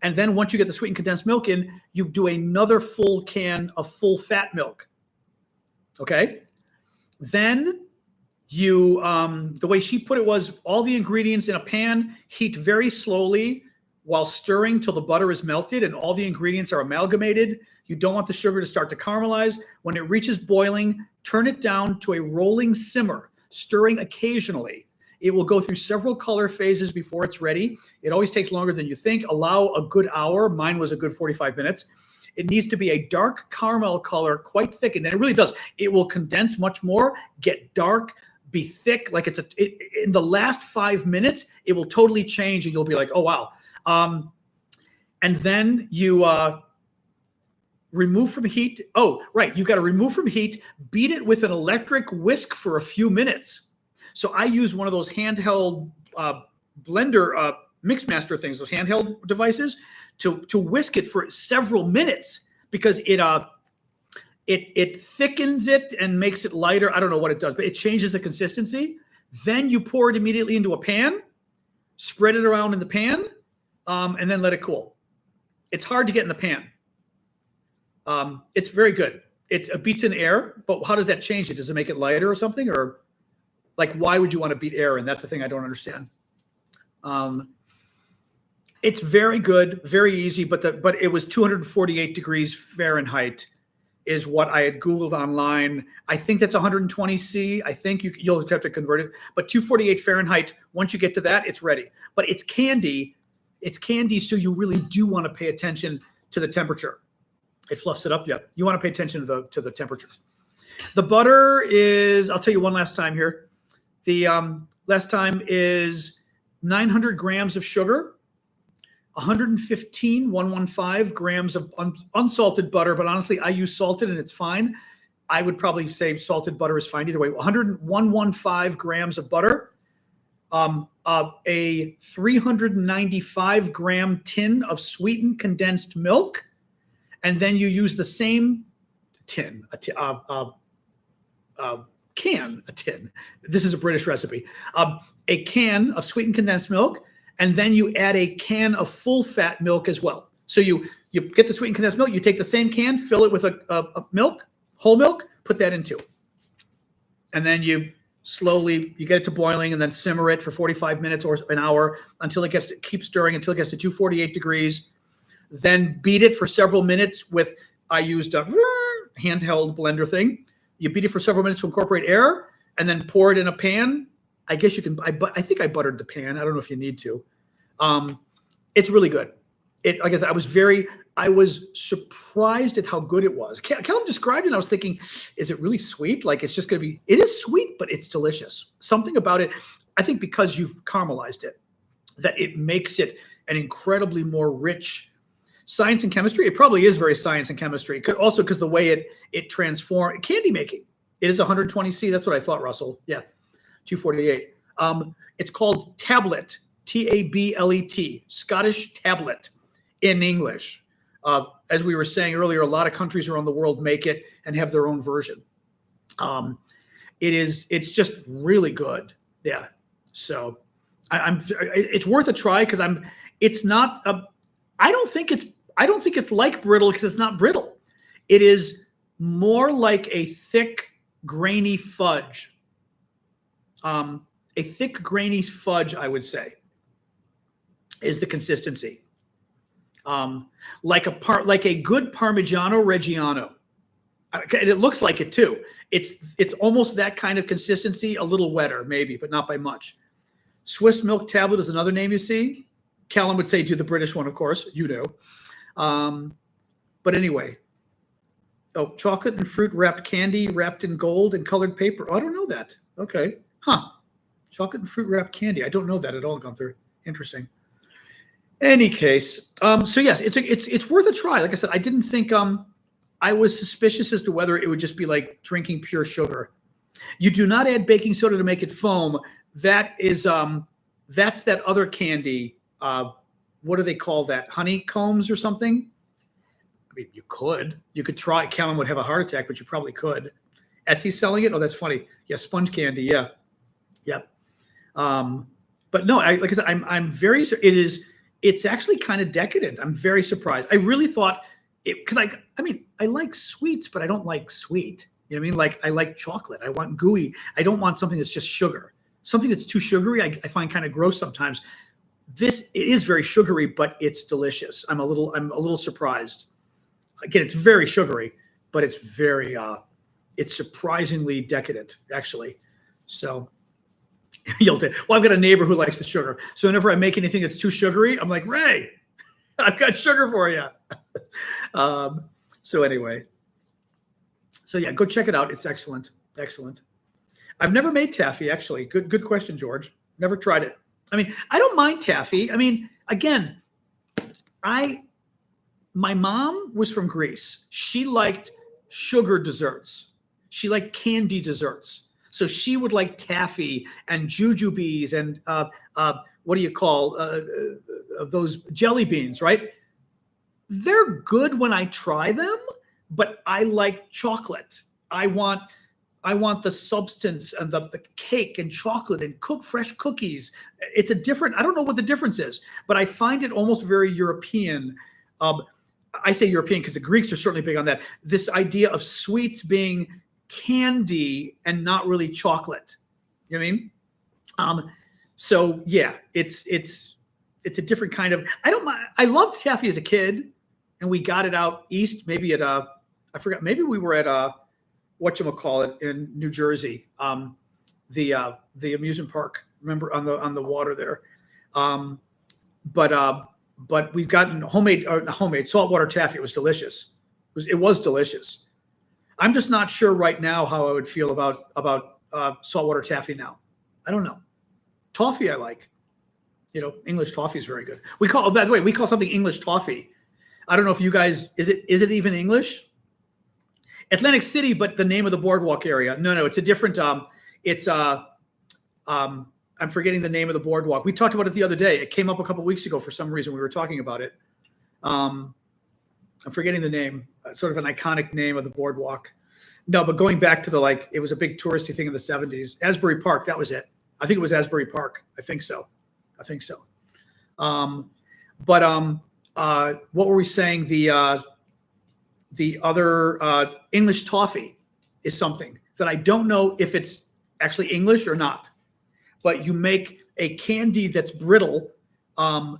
And then once you get the sweetened condensed milk in, you do another full can of full fat milk. Okay. Then you, the way she put it was all the ingredients in a pan, heat very slowly while stirring till the butter is melted and all the ingredients are amalgamated. You don't want the sugar to start to caramelize. When it reaches boiling, turn it down to a rolling simmer. stirring occasionally. It will go through several color phases before it's ready. It always takes longer than you think. Allow a good hour. Mine was a good 45 minutes. It needs to be a dark caramel color, quite thick, and it really does. It will condense much more, get dark, be thick. Like in the last 5 minutes, it will totally change, and you'll be like, oh wow. And then you remove from heat. Oh, right. You got to remove from heat, beat it with an electric whisk for a few minutes. So I use one of those handheld blender mix master things, those handheld devices, to whisk it for several minutes, because it thickens it and makes it lighter. I don't know what it does, but it changes the consistency. Then you pour it immediately into a pan, spread it around in the pan, and then let it cool. It's hard to get in the pan. It's very good. It beats in air, but how does that change it? Does it make it lighter or something? Or like, why would you want to beat air? And that's the thing I don't understand. It's very good, very easy, but it was 248 degrees Fahrenheit is what I had Googled online. I think that's 120 C. I think you'll have to convert it, but 248 Fahrenheit, once you get to that, it's ready. But it's candy. It's candy, so you really do want to pay attention to the temperature. It fluffs it up, yeah. You want to pay attention to the temperatures. The butter is, I'll tell you one last time here. The last time is 900 grams of sugar, 115 grams of unsalted butter, but honestly, I use salted and it's fine. I would probably say salted butter is fine either way. 115 grams of butter, a 395 gram tin of sweetened condensed milk, and then you use the same tin, can. This is a British recipe. A can of sweetened condensed milk, and then you add a can of full fat milk as well. So you get the sweetened condensed milk, you take the same can, fill it with a milk, whole milk, put that into. And then you get it to boiling, and then simmer it for 45 minutes or an hour until it keep stirring until it gets to 248 degrees. Then beat it for several minutes with, I used a handheld blender thing. You beat it for several minutes to incorporate air, and then pour it in a pan. I guess you can, I think I buttered the pan. I don't know if you need to. It's really good. Like I said, I was surprised at how good it was. Callum described it, and I was thinking, is it really sweet? Like, it's just going to be, it is sweet, but it's delicious. Something about it, I think because you've caramelized it, that it makes it an incredibly more rich science and chemistry. It probably is very science and chemistry. Also because the way it transforms candy making. It is 120 C. That's what I thought, Russell. Yeah, 248. It's called tablet, Tablet, Scottish tablet in English. As we were saying earlier, a lot of countries around the world make it and have their own version. It's just really good. Yeah. So it's worth a try, because it's not I don't think it's like brittle, because it's not brittle. It is more like a thick, grainy fudge. A thick, grainy fudge, I would say, is the consistency. Like a good Parmigiano Reggiano. And it looks like it too. It's almost that kind of consistency, a little wetter maybe, but not by much. Swiss milk tablet is another name you see. Callum would say do the British one, of course. You know. But anyway. Oh, chocolate and fruit wrapped candy wrapped in gold and colored paper. Oh, I don't know that. Okay. Huh. Chocolate and fruit wrapped candy. I don't know that at all, Gunther. Interesting. Any case, so yes, it's worth a try. Like I said, I didn't think I was suspicious as to whether it would just be like drinking pure sugar. You do not add baking soda to make it foam. That is that's that other candy. What do they call that? Honeycombs or something? I mean, you could try. Callum would have a heart attack, but you probably could. Etsy's selling it. Oh, that's funny. Yeah, sponge candy. Yeah, yep. But no, like I said, I'm very. It's actually kind of decadent. I'm very surprised. I really thought it, because I like sweets, but I don't like sweet. You know what I mean? Like, I like chocolate. I want gooey. I don't want something that's just sugar. Something that's too sugary, I find kind of gross sometimes. It is very sugary, but it's delicious. I'm a little surprised. Again, it's very sugary, but it's very it's surprisingly decadent, actually. So you'll do. Well, I've got a neighbor who likes the sugar. So whenever I make anything that's too sugary, I'm like, Ray, I've got sugar for you. So anyway. So yeah, go check it out. It's excellent. Excellent. I've never made taffy, actually. Good question, George. Never tried it. I mean, I don't mind taffy. I mean, again, my mom was from Greece. She liked sugar desserts. She liked candy desserts. So she would like taffy and jujubes and what do you call those jelly beans, right? They're good when I try them, but I like chocolate. I want the substance and the cake and chocolate and fresh cookies. It's a different, I don't know what the difference is, but I find it almost very European. I say European because the Greeks are certainly big on that. This idea of sweets being candy and not really chocolate. You know what I mean? So yeah, it's a different kind of, I don't mind. I loved taffy as a kid, and we got it out east, maybe at I forgot, maybe we were at whatchamacallit in New Jersey, the amusement park, remember, on the water there. But we've gotten homemade saltwater taffy. It was delicious. It was delicious. I'm just not sure right now how I would feel about saltwater taffy now. I don't know. Toffee I like. You know, English toffee is very good. By the way, we call something English toffee. I don't know if you guys, is it even English? Atlantic City, but the name of the boardwalk area. No, it's a different, I'm forgetting the name of the boardwalk. We talked about it the other day. It came up a couple weeks ago for some reason. We were talking about it. I'm forgetting the name, sort of an iconic name of the boardwalk. No, but going back to it was a big touristy thing in the 70s. Asbury Park, that was it. I think it was Asbury Park. I think so. What were we saying? The other English toffee is something that I don't know if it's actually English or not. But you make a candy that's brittle, almost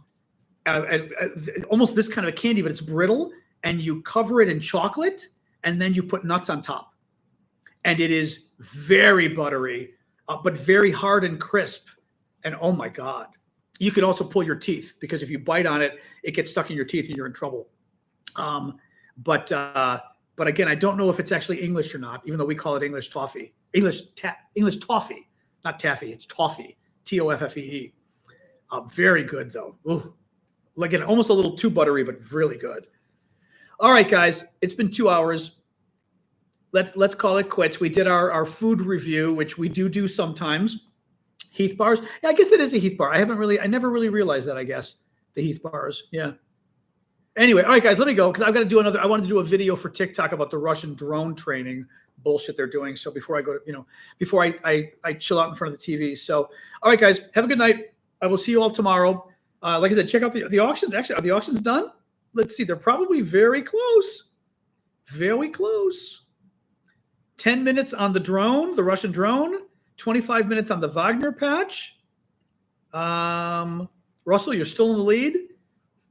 this kind of a candy, but it's brittle, and you cover it in chocolate, and then you put nuts on top. And it is very buttery, but very hard and crisp. And oh my God. You could also pull your teeth, because if you bite on it, it gets stuck in your teeth and you're in trouble. But again, I don't know if it's actually English or not, even though we call it English toffee. English toffee, not taffy. It's toffee, Toffee. Very good though. Ooh. Again, almost a little too buttery, but really good. All right, guys, it's been 2 hours. Let's call it quits. We did our food review, which we do sometimes. Heath bars. Yeah, I guess it is a Heath bar. I never really realized that, I guess. The Heath bars. Yeah. Anyway, all right, guys, let me go because I've got to do I wanted to do a video for TikTok about the Russian drone training bullshit they're doing. So before I go to, before I chill out in front of the TV. So, all right, guys, have a good night. I will see you all tomorrow. Like I said, check out the auctions. Actually, are the auctions done? Let's see. They're probably very close. Very close. 10 minutes on the drone, the Russian drone. 25 minutes on the Wagner patch. Russell, you're still in the lead.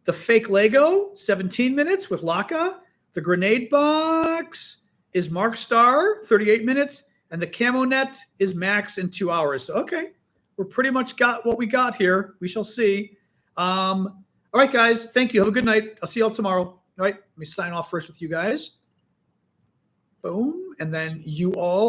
The fake Lego, 17 minutes with Laka. The grenade box is Mark Starr, 38 minutes. And the camo net is Max in 2 hours. So, okay, we're pretty much got what we got here. We shall see. All right, guys, thank you. Have a good night. I'll see you all tomorrow. All right, let me sign off first with you guys. Boom. And then you all.